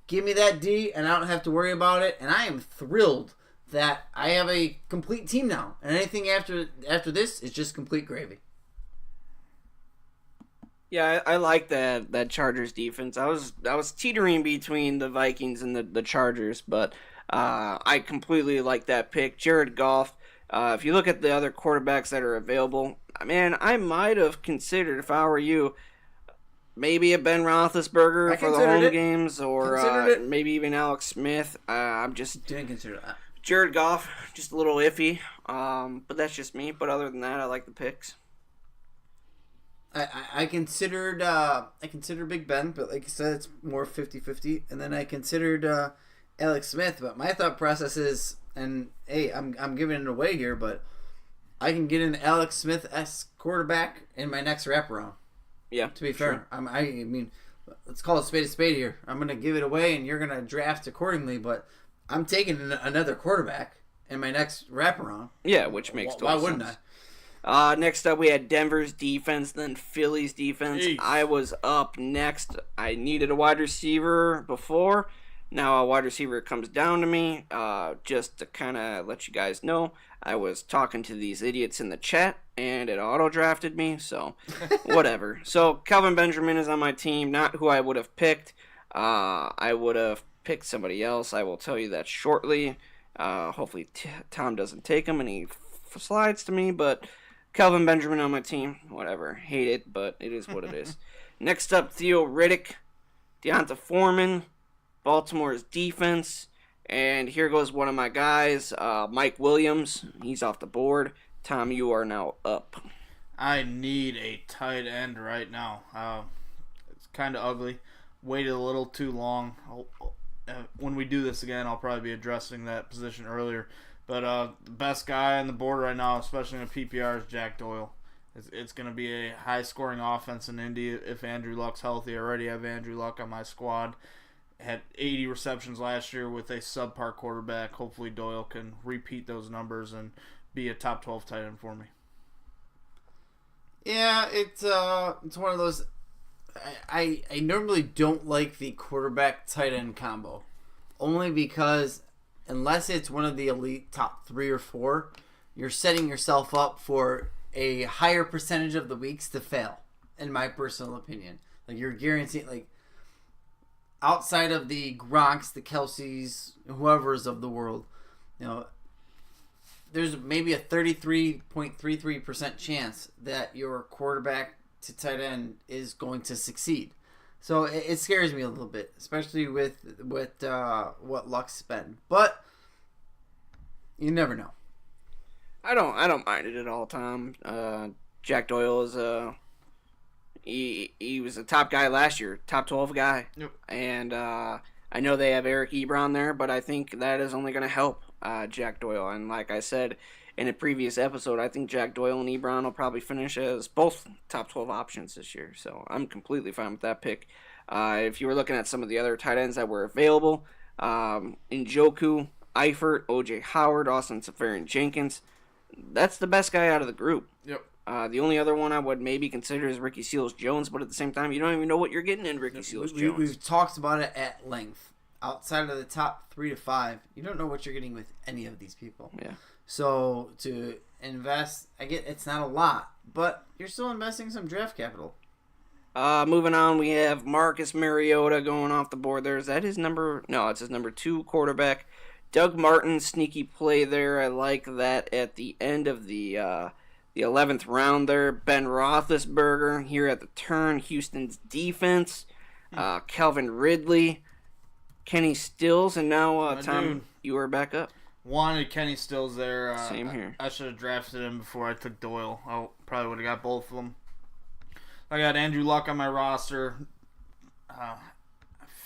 Give me that D, and I don't have to worry about it. And I am thrilled that I have a complete team now. And anything after this is just complete gravy. Yeah, I like that Chargers defense. I was teetering between the Vikings and the Chargers, but I completely like that pick. Jared Goff. If you look at the other quarterbacks that are available, man, I might have considered, if I were you, maybe a Ben Roethlisberger for the home games, or maybe even Alex Smith. I'm just didn't consider that. Jared Goff, just a little iffy. But that's just me. But other than that, I like the picks. I considered Big Ben, but like I said, it's more 50-50. And then I considered Alex Smith, but my thought process is, and hey, I'm giving it away here, but I can get an Alex Smith-esque quarterback in my next wraparound. Yeah, to be fair, I mean, let's call a spade here. I'm gonna give it away, and you're gonna draft accordingly. But I'm taking another quarterback in my next wraparound. Yeah, which makes total sense. Why wouldn't I? Next up, we had Denver's defense, then Philly's defense. Eesh. I was up next. I needed a wide receiver before. Now a wide receiver comes down to me. Just to kind of let you guys know, I was talking to these idiots in the chat, and it auto-drafted me, so whatever. So Kelvin Benjamin is on my team, not who I would have picked. I would have picked somebody else. I will tell you that shortly. Hopefully Tom doesn't take him and he slides to me, but Kelvin Benjamin on my team. Whatever. Hate it, but it is what it is. Next up, Theo Riddick, Deonta Foreman, Baltimore's defense. And here goes one of my guys, Mike Williams. He's off the board. Tom, you are now up. I need a tight end right now. It's kind of ugly. Waited a little too long. When we do this again, I'll probably be addressing that position earlier. But the best guy on the board right now, especially in a PPR, is Jack Doyle. It's going to be a high-scoring offense in Indy if Andrew Luck's healthy. I already have Andrew Luck on my squad. Had 80 receptions last year with a subpar quarterback. Hopefully Doyle can repeat those numbers and be a top 12 tight end for me. Yeah, it's one of those. I normally don't like the quarterback tight end combo, only because unless it's one of the elite top 3 or 4, you're setting yourself up for a higher percentage of the weeks to fail. In my personal opinion, like you're guaranteed, like outside of the Gronks, the Kelseys, whoever's of the world, you know, there's maybe a 33.33% chance that your quarterback to tight end is going to succeed. So it scares me a little bit, especially with what Luck's been. But you never know. I don't mind it at all, Tom. Jack Doyle is he was a top guy last year, top 12 guy. Yep. And I know they have Eric Ebron there, but I think that is only going to help Jack Doyle. And like I said in a previous episode, I think Jack Doyle and Ebron will probably finish as both top 12 options this year. So I'm completely fine with that pick. If you were looking at some of the other tight ends that were available, Njoku, Eifert, O.J. Howard, Austin Seferian-Jenkins, that's the best guy out of the group. Yep. The only other one I would maybe consider is Ricky Seals-Jones, but at the same time, you don't even know what you're getting in Ricky Seals-Jones. We've talked about it at length. Outside of the top 3 to 5, you don't know what you're getting with any of these people. Yeah. So to invest, I get it's not a lot, but you're still investing some draft capital. Moving on, we have Marcus Mariota going off the board there. Is that his number? No, it's his number 2 quarterback. Doug Martin, sneaky play there. I like that at the end of the 11th round there. Ben Roethlisberger here at the turn. Houston's defense. Calvin Ridley. Kenny Stills. And now, Tom, dude. you are back up. Wanted Kenny Stills there. Same here. I should have drafted him before I took Doyle. I probably would have got both of them. I got Andrew Luck on my roster. I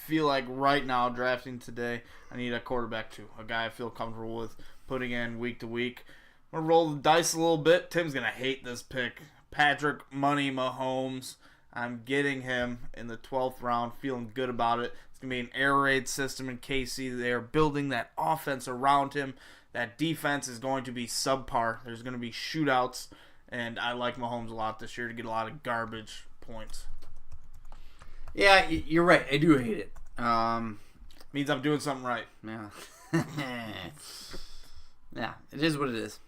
feel like right now, drafting today, I need a quarterback too. A guy I feel comfortable with putting in week to week. I'm going to roll the dice a little bit. Tim's going to hate this pick. Patrick Money Mahomes. I'm getting him in the 12th round, feeling good about it. It's going to be an air raid system in KC. They are building that offense around him. That defense is going to be subpar. There's going to be shootouts, and I like Mahomes a lot this year to get a lot of garbage points. Yeah, you're right. I do hate it. Means I'm doing something right. Yeah. Yeah, it is what it is.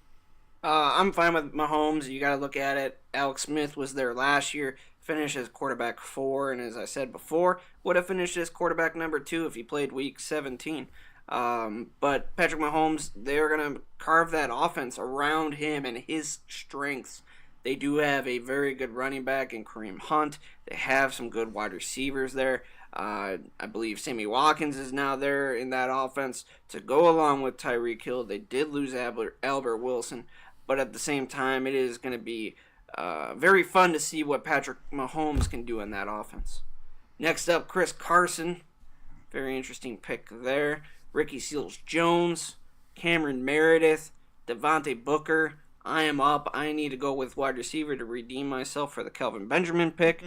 I'm fine with Mahomes. You got to look at it. Alex Smith was there last year, finished as quarterback 4, and as I said before, would have finished as quarterback number 2 if he played week 17. But Patrick Mahomes, they're going to carve that offense around him and his strengths. They do have a very good running back in Kareem Hunt. They have some good wide receivers there. I believe Sammy Watkins is now there in that offense to go along with Tyreek Hill. They did lose Albert Wilson, but at the same time, it is going to be very fun to see what Patrick Mahomes can do in that offense. Next up, Chris Carson. Very interesting pick there. Ricky Seals-Jones, Cameron Meredith, Devontae Booker. I am up. I need to go with wide receiver to redeem myself for the Kelvin Benjamin pick.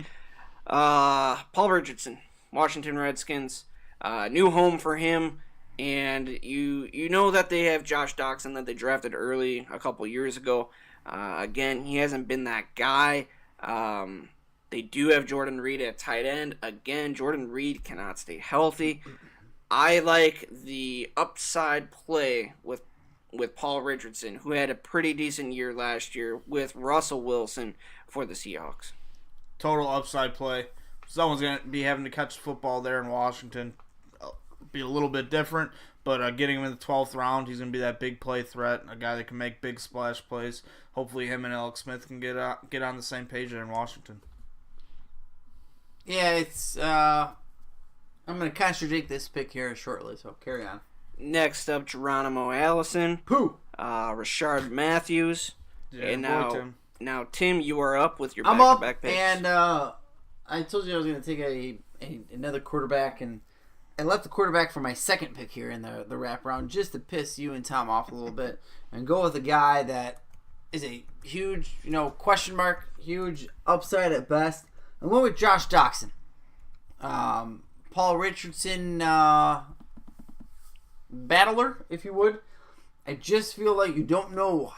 Paul Richardson, Washington Redskins. New home for him. And you know that they have Josh Doxson that they drafted early a couple years ago. Again, he hasn't been that guy. They do have Jordan Reed at tight end. Again, Jordan Reed cannot stay healthy. I like the upside play with Paul Richardson, who had a pretty decent year last year with Russell Wilson for the Seahawks. Total upside play. Someone's going to be having to catch the football there in Washington. Be a little bit different, but getting him in the 12th round, he's going to be that big play threat, a guy that can make big splash plays. Hopefully him and Alex Smith can get on the same page there in Washington. Yeah, it's I'm going to contradict this pick here shortly, so carry on. Next up, Geronimo Allison. Who? Rashard Matthews. Yeah, and boy, now, Tim, you are up with your I'm up, back-to-back picks. and I told you I was going to take another quarterback, and I left the quarterback for my second pick here in the wraparound just to piss you and Tom off a little bit and go with a guy that is a huge, question mark, huge upside at best. I went with Josh Doxson. Paul Richardson battler, if you would. I just feel like you don't know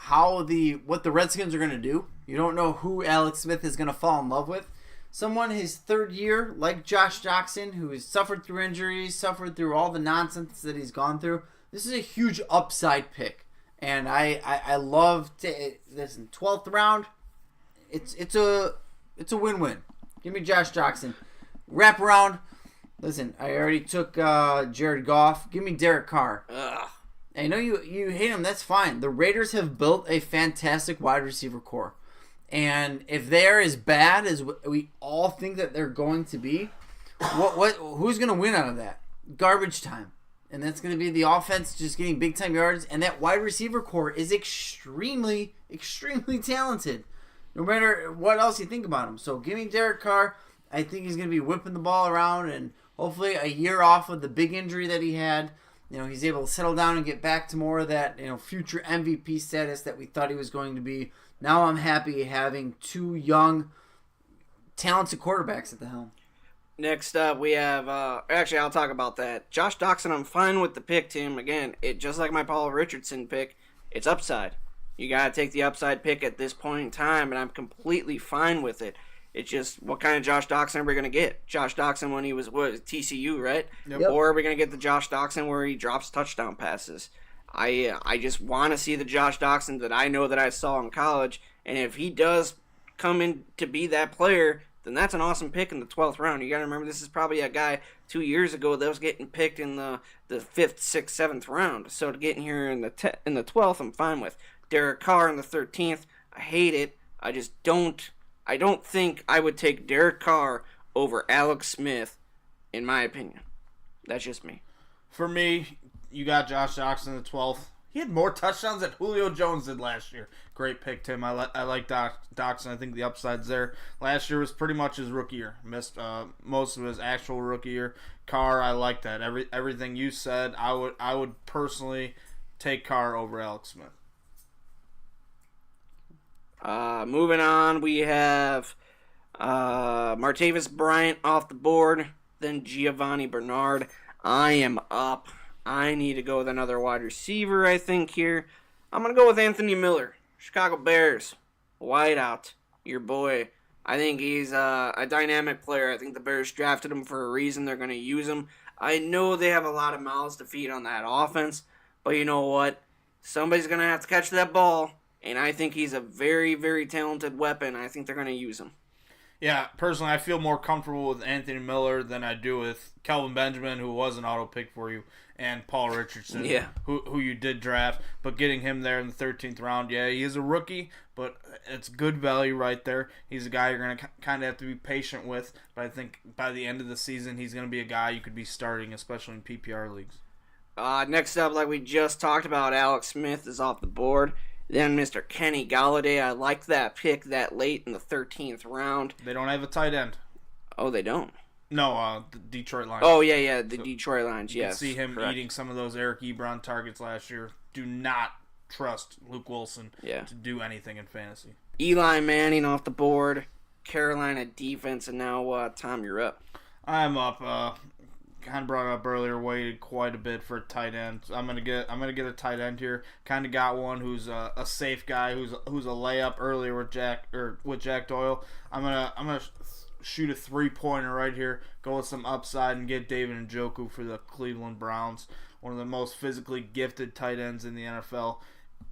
what the Redskins are going to do. You don't know who Alex Smith is going to fall in love with. Someone his third year, like Josh Doxson, who has suffered through injuries, suffered through all the nonsense that he's gone through. This is a huge upside pick. And I love this in 12th round. It's a win-win. Give me Josh Doxson. Wrap around. Listen, I already took Jared Goff. Give me Derek Carr. Ugh. I know you hate him. That's fine. The Raiders have built a fantastic wide receiver core. And if they're as bad as we all think that they're going to be, who's going to win out of that? Garbage time. And that's going to be the offense just getting big-time yards. And that wide receiver core is extremely, extremely talented, no matter what else you think about him. So give me Derek Carr. I think he's going to be whipping the ball around, and hopefully a year off of the big injury that he had, he's able to settle down and get back to more of that, future MVP status that we thought he was going to be. Now I'm happy having two young, talented quarterbacks at the helm. Next up, we have, actually, I'll talk about that. Josh Doxson, I'm fine with the pick, Tim. Again, just like my Paul Richardson pick, it's upside. You got to take the upside pick at this point in time, and I'm completely fine with it. It's just, what kind of Josh Doxson are we going to get? Josh Doxson when he was, TCU, right? Yep. Or are we going to get the Josh Doxson where he drops touchdown passes? I just want to see the Josh Doxson that I know that I saw in college, and if he does come in to be that player, then that's an awesome pick in the 12th round. You got to remember, this is probably a guy 2 years ago that was getting picked in the 5th, 6th, 7th round. So to get in here in the 12th, I'm fine with. Derek Carr in the 13th, I hate it. I don't think I would take Derek Carr over Alex Smith, in my opinion. That's just me. For me, you got Josh Doxson in the 12th. He had more touchdowns than Julio Jones did last year. Great pick, Tim. I like Doxson. I think the upside's there. Last year was pretty much his rookie year. Missed most of his actual rookie year. Carr, I like that. Everything you said, I would personally take Carr over Alex Smith. Moving on, we have Martavis Bryant off the board, then Giovanni Bernard. I am up. I need to go with another wide receiver, I think, here. I'm going to go with Anthony Miller, Chicago Bears, wideout, your boy. I think he's a dynamic player. I think the Bears drafted him for a reason. They're going to use him. I know they have a lot of mouths to feed on that offense, but you know what? Somebody's going to have to catch that ball. And I think he's a very, very talented weapon. I think they're going to use him. Yeah, personally, I feel more comfortable with Anthony Miller than I do with Kelvin Benjamin, who was an auto pick for you, and Paul Richardson, who you did draft. But getting him there in the 13th round, yeah, he is a rookie, but it's good value right there. He's a guy you're going to kind of have to be patient with. But I think by the end of the season, he's going to be a guy you could be starting, especially in PPR leagues. Next up, like we just talked about, Alex Smith is off the board. Then Mr. Kenny Galladay. I liked that pick that late in the 13th round. They don't have a tight end. Oh, they don't? No, the Detroit Lions. Oh, yeah, the Detroit Lions, yes. You can see him correct. eating some of those Eric Ebron targets last year. Do not trust Luke Wilson to do anything in fantasy. Eli Manning off the board. Carolina defense, and now, Tom, you're up. I'm up. Kind of brought up earlier, waited quite a bit for a tight end. I'm gonna get a tight end here. Kind of got one who's a safe guy, who's a layup earlier with Jack Doyle. I'm gonna shoot a 3-pointer right here. Go with some upside and get David Njoku for the Cleveland Browns. One of the most physically gifted tight ends in the NFL.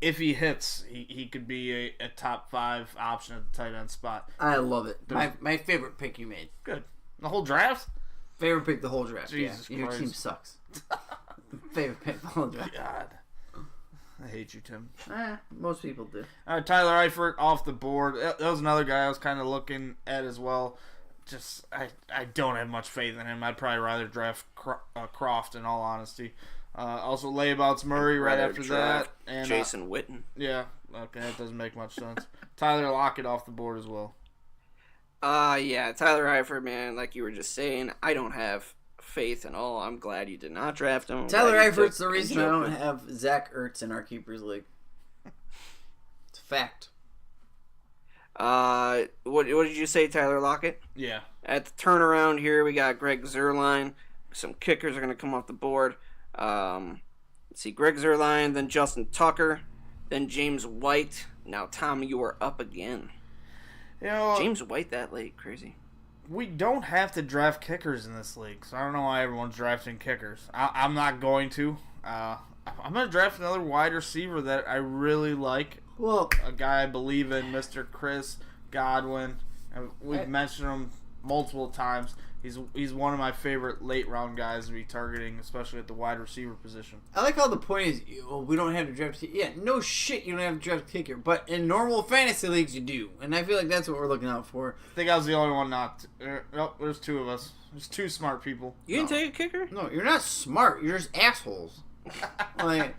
If he hits, he could be a top 5 option at the tight end spot. I love it. My favorite pick you made. Good. The whole draft. Favorite pick the whole draft. Jesus Your Christ. team sucks. Favorite pick the whole draft. God. I hate you, Tim. Most people do. Tyler Eifert off the board. That was another guy I was kind of looking at as well. Just, I don't have much faith in him. I'd probably rather draft Croft, in all honesty. Also, layabouts Murray right after that. And Jason Witten. Yeah, okay, that doesn't make much sense. Tyler Lockett off the board as well. Yeah, Tyler Eifert, man, like you were just saying, I don't have faith in all. I'm glad you did not draft him. Tyler Eifert's the reason I don't have Zach Ertz in our Keepers League. It's a fact. What did you say, Tyler Lockett? Yeah. At the turnaround here, we got Greg Zuerlein. Some kickers are going to come off the board. Let's see, Greg Zuerlein, then Justin Tucker, then James White. Now, Tom, you are up again. You know, James White that late, crazy. we don't have to draft kickers in this league, so I don't know why everyone's drafting kickers. I'm not going to. I'm going to draft another wide receiver that I really like. Well, A guy I believe in, Mr. Chris Godwin. We've mentioned him multiple times. He's one of my favorite late round guys to be targeting, especially at the wide receiver position. I like how the point is, we don't have to draft. Yeah, no shit, you don't have to draft a kicker. But in normal fantasy leagues, you do, and I feel like that's what we're looking out for. I think I was the only one not. Nope, there's two of us. There's two smart people. You didn't take a kicker? No, you're not smart. You're just assholes. Like,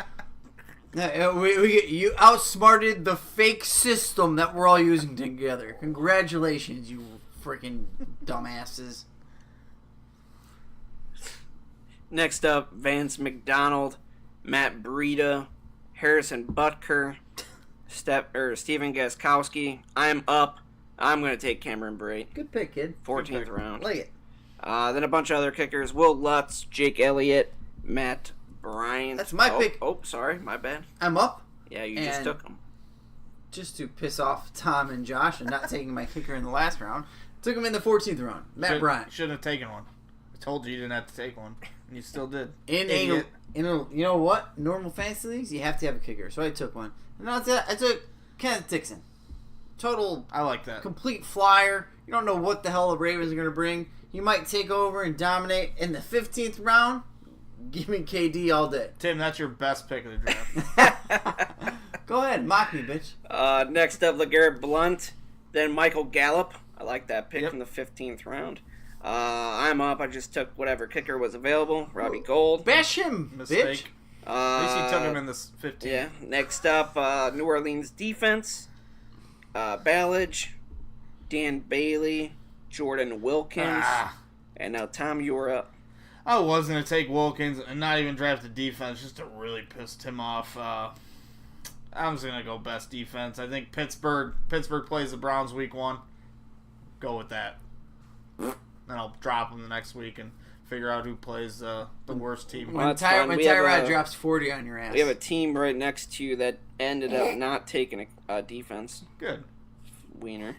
you outsmarted the fake system that we're all using together. Congratulations, you freaking dumbasses. Next up, Vance McDonald, Matt Breida, Harrison Butker, Steven Gostkowski. I'm up. I'm going to take Cameron Brate. Good pick, kid. 14th round. Like it. Then a bunch of other kickers. Will Lutz, Jake Elliott, Matt Bryant. That's my pick. Oh, sorry. My bad. I'm up. Yeah, you just And- took him. Just to piss off Tom and Josh and not taking my kicker in the last round, took him in the 14th round. Matt Bryant. Shouldn't have taken one. I told you didn't have to take one, and you still did. You know what? Normal fantasy leagues, you have to have a kicker. So I took one. And I took Kenneth Dixon. Total I like that. complete flyer. You don't know what the hell the Ravens are going to bring. You might take over and dominate in the 15th round. Give me KD all day. Tim, that's your best pick of the draft. Go ahead, mock me, bitch. Next up, LeGarrette Blount, then Michael Gallup. I like that pick Yep. from the 15th round. I'm up. I just took whatever kicker was available. Robbie Gold. Bash him, Mistake. At least he took him in the 15. Yeah. Next up, New Orleans defense. Ballage, Dan Bailey, Jordan Wilkins, and now Tom, you're up. I was going to take Wilkins and not even draft the defense just to really piss Tim off. I'm just going to go best defense. I think Pittsburgh plays the Browns week 1. Go with that. Then I'll drop them the next week and figure out who plays the worst team. Well, When that's fun. We have Tyrod a- drops 40 on your ass. We have a team right next to you that ended up not taking a defense. Good. Wiener.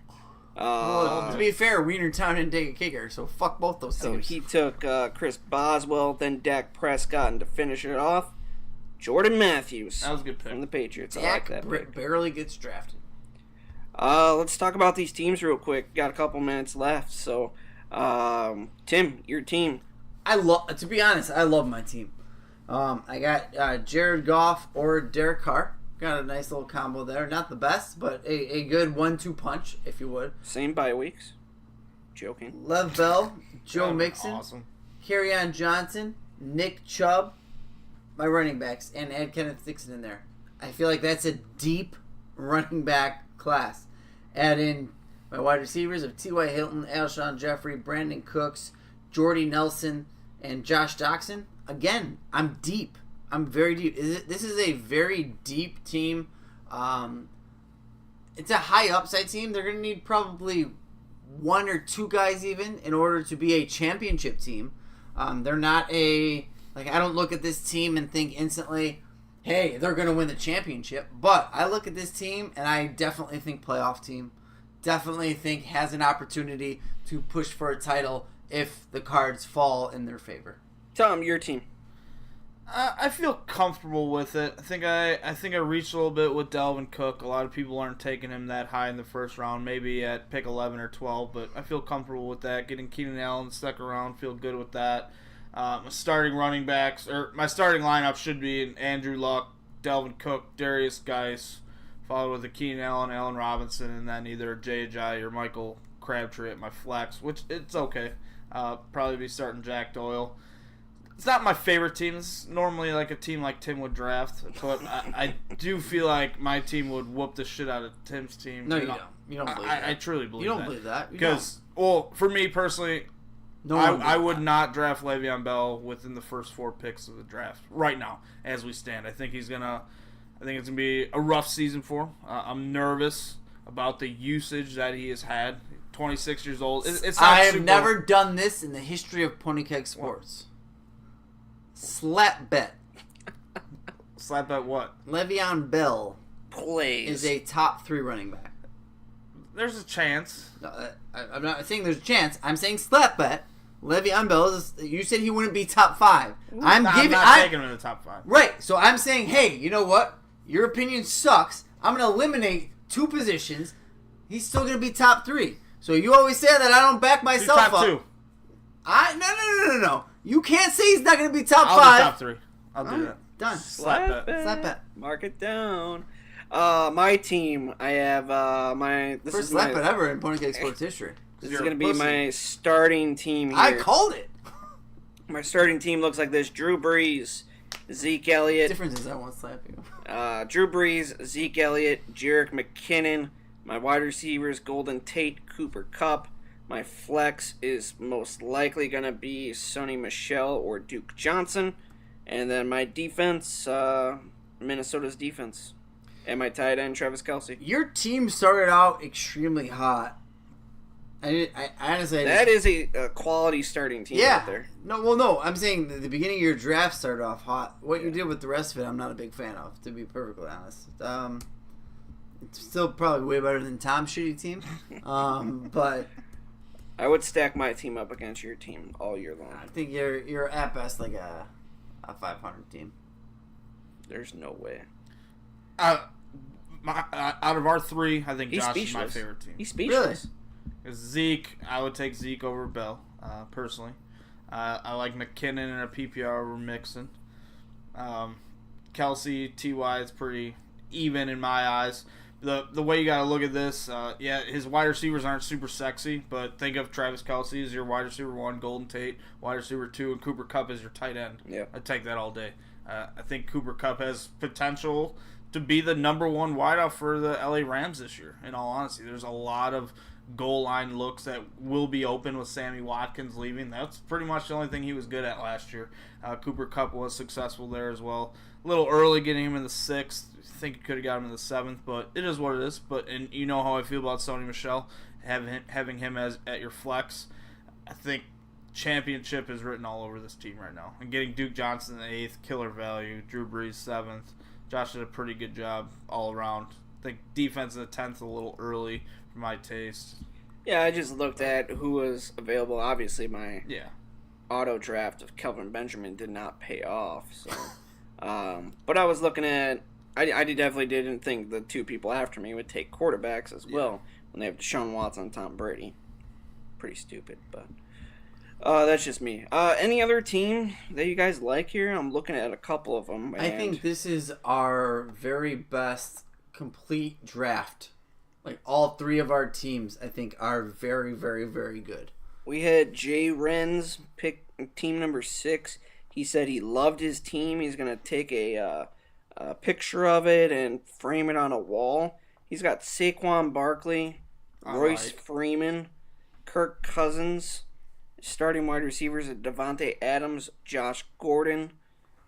Well, to be fair, Wienertown didn't take a kicker, so fuck both those So teams. he took Chris Boswell, then Dak Prescott, and to finish it off, Jordan Matthews That was a good pick. from the Patriots. I Dak like that pick. barely gets drafted. Let's talk about these teams real quick. Got a couple minutes left. So, Tim, your team. To be honest, I love my team. I got Jared Goff or Derek Carr. Got a nice little combo there. Not the best, but a good 1-2 punch, if you would. Same bye weeks. Joking. Lev Bell, Joe That was Mixon, Awesome. Kerryon Johnson, Nick Chubb, my running backs, and add Kenneth Dixon in there. I feel like that's a deep running back class. Add in my wide receivers of T.Y. Hilton, Alshon Jeffrey, Brandon Cooks, Jordy Nelson, and Josh Doxson. Again, I'm deep. I'm very deep. This is a very deep team. It's a high upside team. They're going to need probably 1 or 2 guys even in order to be a championship team. They're not I don't look at this team and think instantly, hey, they're going to win the championship. But I look at this team and I definitely think playoff team. Definitely think has an opportunity to push for a title if the cards fall in their favor. Tom, your team. I feel comfortable with it. I think I reached a little bit with Dalvin Cook. A lot of people aren't taking him that high in the first round, maybe at pick 11 or 12, but I feel comfortable with that. Getting Keenan Allen stuck around, feel good with that. My starting running backs, or my starting lineup should be Andrew Luck, Dalvin Cook, Darius Geis, followed with a Keenan Allen, Allen Robinson, and then either Jay Ajayi or Michael Crabtree at my flex, which it's okay. Probably be starting Jack Doyle. It's not my favorite team. It's normally like a team like Tim would draft, but I do feel like my team would whoop the shit out of Tim's team. No, you don't. You don't believe that. I truly believe You that. don't believe that. You Because, well, for me personally, don't. No one I believes would that. not draft Le'Veon Bell within the first 4 picks of the draft right now, as we stand. I think it's gonna be a rough season for him. I'm nervous about the usage that he has had. 26 years old. It's not I have super- never done this in the history of Pony Keg Sports. Slap bet. Slap at what? Le'Veon Bell Plays. is a top 3 running back. There's a chance. No, I'm not saying there's a chance. I'm saying slap bet. Le'Veon Bell is. You said he wouldn't be top 5. I'm not giving. taking him in the top 5. Right. So I'm saying, hey, you know what? Your opinion sucks. I'm gonna eliminate 2 positions. He's still gonna be top 3. So you always say that I don't back myself top up. 2. No. You can't say he's not gonna be top I'll 5. do top 3. I'll do that. Done. Slap bet. Slap bet. Mark it down. My team. I have This First is slap my, bet ever in Pony Cake Sports history. This is You're going to a be pussy. my starting team here. I called it. My starting team looks like this: Drew Brees, Zeke The Elliott, difference is I won't slap you. Drew Brees, Zeke Elliott, Jerick McKinnon. My wide receivers: Golden Tate, Cooper Kupp. My flex is most likely going to be Sonny Michel or Duke Johnson. And then my defense, Minnesota's defense. And my tight end, Travis Kelce. Your team started out extremely hot. I honestly... That is a quality starting team yeah. right there. No. I'm saying the beginning of your draft started off hot. What you did with the rest of it, I'm not a big fan of, to be perfectly honest. It's still probably way better than Tom's shitty team. But I would stack my team up against your team all year long. I think you're at best like a 500 team. There's no way. Out of our 3, I think He's Josh is my speechless. favorite team. He's speechless. 'Cause Zeke, I would take Zeke over Bell, personally. I like McKinnon in a PPR over Mixon. Kelsey, T.Y. is pretty even in my eyes. the way you got to look at this, his wide receivers aren't super sexy, but think of Travis Kelce as your wide receiver 1, Golden Tate, wide receiver 2, and Cooper Kupp as your tight end. Yeah. I'd take that all day. I think Cooper Kupp has potential to be the number 1 wideout for the LA Rams this year, in all honesty. There's a lot of goal line looks that will be open with Sammy Watkins leaving. That's pretty much the only thing he was good at last year. Cooper Kupp was successful there as well. A little early getting him in the 6th. I think you could have got him in the 7th, but it is what it is. And you know how I feel about Sony Michel, having him as at your flex. I think championship is written all over this team right now. And getting Duke Johnson in the 8th, killer value. Drew Brees 7th. Josh did a pretty good job all around. I think defense in the 10th a little early for my taste. Yeah, I just looked at who was available. Obviously, my Yeah. auto draft of Kelvin Benjamin did not pay off. So, but I was looking at. I definitely didn't think the 2 people after me would take quarterbacks as well when they have Deshaun Watson and Tom Brady. Pretty stupid, but that's just me. Any other team that you guys like here? I'm looking at a couple of them. I think this is our very best complete draft. Like, all 3 of our teams, I think, are very, very, very good. We had Jay Renz pick team number 6. He said he loved his team. He's going to take a picture of it and frame it on a wall. He's got Saquon Barkley, Royce Freeman, Kirk Cousins, starting wide receivers at Devontae Adams, Josh Gordon,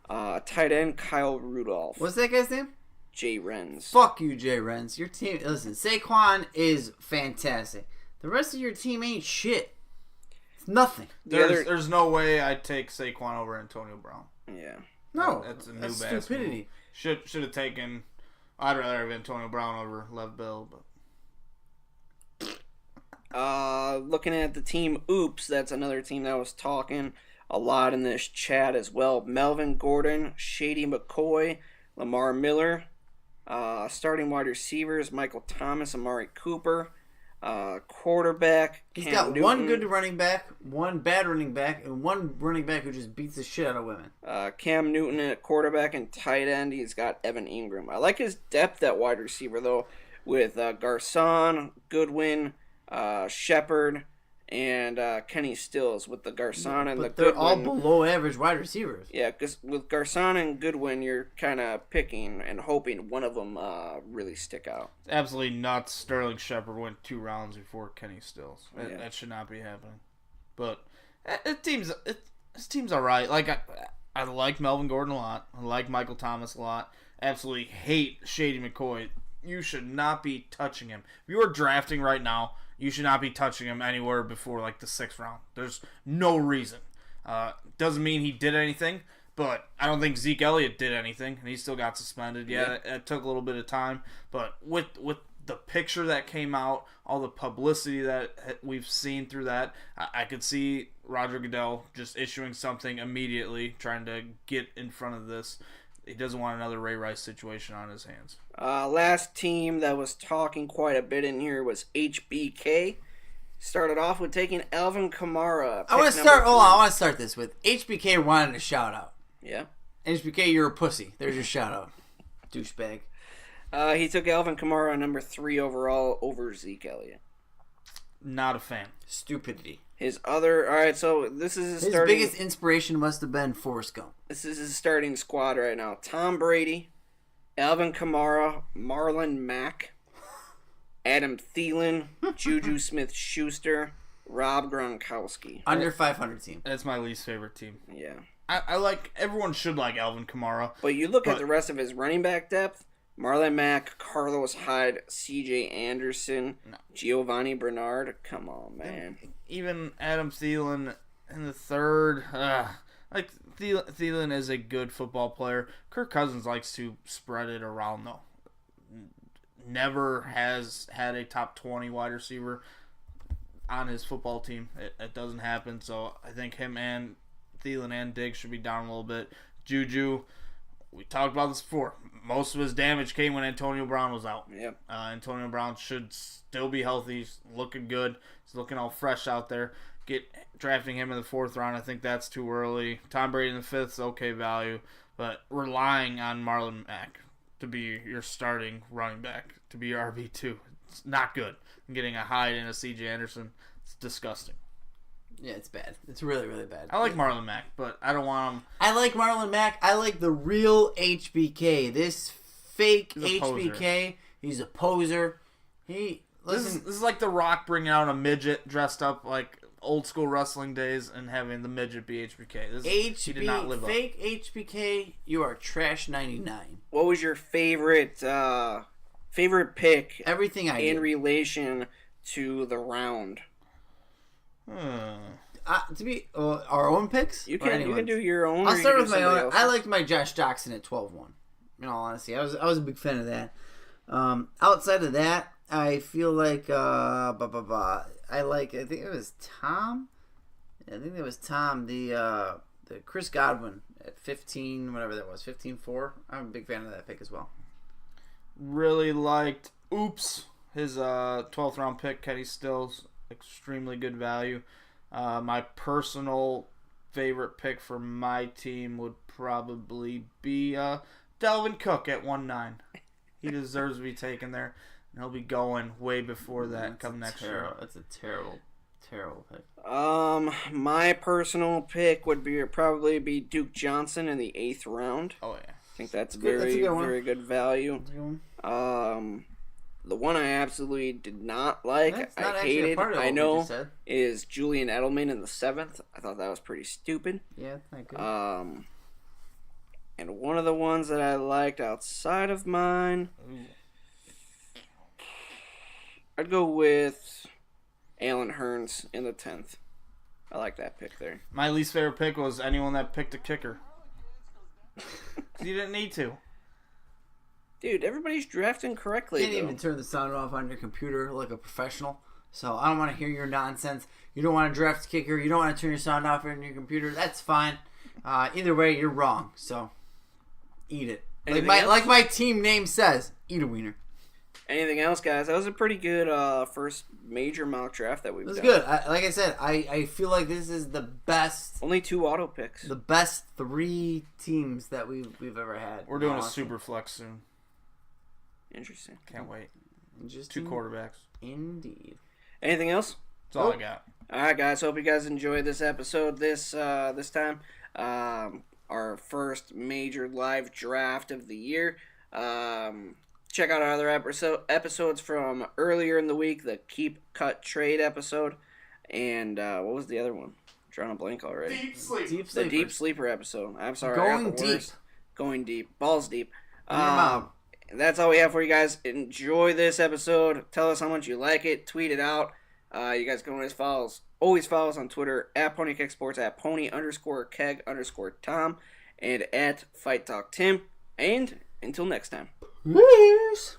tight end Kyle Rudolph. What's that guy's name? Jay Renz. Fuck you, Jay Renz. Your team, listen, Saquon is fantastic. The rest of your team ain't shit. It's nothing. There's no way I'd take Saquon over Antonio Brown. Yeah. No, That's a new that's basketball. stupidity. Should have taken. I'd rather have Antonio Brown over Lev Bell, but Looking at the team Oops, that's another team that was talking a lot in this chat as well. Melvin Gordon, Shady McCoy, Lamar Miller, starting wide receivers, Michael Thomas, Amari Cooper, quarterback, He's Cam got Newton, one good running back, one bad running back, and one running back who just beats the shit out of women. Cam Newton at quarterback and tight end. He's got Evan Ingram. I like his depth at wide receiver, though, with Garcon, Goodwin, Shepard, and Kenny Stills with the Garcon and But the they're Goodwin. all below average wide receivers. Yeah, because with Garcon and Goodwin, you're kind of picking and hoping one of them really stick out. absolutely nuts. Sterling Shepard went 2 rounds before Kenny Stills. Yeah. That should not be happening. But this team's all right. Like I like Melvin Gordon a lot. I like Michael Thomas a lot. Absolutely hate Shady McCoy. You should not be touching him. If you are drafting right now, you should not be touching him anywhere before like the 6th round. There's no reason. Doesn't mean he did anything, but I don't think Zeke Elliott did anything, and he still got suspended. Yeah, it took a little bit of time, but with the picture that came out, all the publicity that we've seen through that, I could see Roger Goodell just issuing something immediately, trying to get in front of this. He doesn't want another Ray Rice situation on his hands. Last team that was talking quite a bit in here was HBK. Started off with taking Alvin Kamara. I want to start. Hold on, I want to start this with HBK wanted a shout out. Yeah. HBK, you're a pussy. There's your shout out, douchebag. He took Alvin Kamara number 3 overall over Zeke Elliott. Not a fan. Stupidity. His other, all right. So this is his His starting. biggest inspiration must have been Forrest Gump. This is his starting squad right now: Tom Brady, Alvin Kamara, Marlon Mack, Adam Thielen, Juju Smith-Schuster, Rob Gronkowski. Under 500 team. That's my least favorite team. Yeah. I like, everyone should like Alvin Kamara. But you look at the rest of his running back depth: Marlon Mack, Carlos Hyde, C.J. Anderson, Giovanni Bernard. Come on, man. Even Adam Thielen in the 3rd. Like, Thielen is a good football player. Kirk Cousins likes to spread it around, though. Never has had a top 20 wide receiver on his football team. It doesn't happen, so I think him and Thielen and Diggs should be down a little bit. Juju, we talked about this before. Most of his damage came when Antonio Brown was out. Yep. Antonio Brown should still be healthy. He's looking good. He's looking all fresh out there. Drafting him in the 4th round, I think that's too early. Tom Brady in the 5th is okay value, but relying on Marlon Mack. to be your starting running back, to be your RB2. It's not good. Getting a Hyde and a C.J. Anderson, it's disgusting. Yeah, it's bad. It's really, really bad. I like Marlon Mack, but I don't want him. I like Marlon Mack. I like the real HBK. This fake He's a poser. HBK, he's a poser. This is like The Rock bringing out a midget dressed up like old school wrestling days and having the midget be HBK. He did not live up. Fake HBK, you are trash 99. What was your favorite pick Everything I in did. relation to the round? To be our own picks? You Or can anyone's? do your own. I'll or you start can with do my somebody own. else's. I liked my Josh Doxson at 12-1. In all honesty, I was a big fan of that. Outside of that, I feel like I think it was Tom. I think it was Tom. The Chris Godwin at 15, whatever that was, 15-4. I'm a big fan of that pick as well. Really liked his 12th round pick. Kenny Stills, extremely good value. My personal favorite pick for my team would probably be Delvin Cook at 1-9. He deserves to be taken there, and he'll be going way before that come next year. That's a terrible pick. My personal pick would probably be Duke Johnson in the 8th round. Oh yeah, I think that's good. That's a very, good one. very good value. The one I absolutely did not like, That's not I actually a hated, part of I what we know, just said. is Julian Edelman in the 7th. I thought that was pretty stupid. Yeah, it's not good. And one of the ones that I liked outside of mine, I'd go with Alan Hearns in the 10th. I like that pick there. my least favorite pick was anyone that picked a kicker. You didn't need to. Dude, everybody's drafting correctly, You can't though. even turn the sound off on your computer like a professional. So I don't want to hear your nonsense. You don't want to draft a kicker. You don't want to turn your sound off on your computer. That's fine. Either way, you're wrong. So eat it. Anything else? Like my team name says, eat a wiener. Anything else, guys? That was a pretty good first major mock draft that we've It was done. good. Like I said, I feel like this is the best Only 2 auto picks. 3 teams that we've ever had. We're doing a Awesome. super flex soon. Interesting. Can't wait. 2 Interesting. quarterbacks. Indeed. Anything else? That's all I got. All right, guys. Hope you guys enjoyed this episode this time. Our first major live draft of the year. Check out our other episodes from earlier in the week, the Keep Cut Trade episode, and what was the other one? I'm drawing a blank already. Deep The sleeper. Deep Sleeper episode. I'm sorry. Going I got the deep. worst. Going deep. Balls deep. In your mouth. That's all we have for you guys. Enjoy this episode. Tell us how much you like it. Tweet it out. You guys can always follow us on Twitter at PonyKegSports, at Pony_Keg_Tom, and at Fight Talk Tim. And until next time. Peace.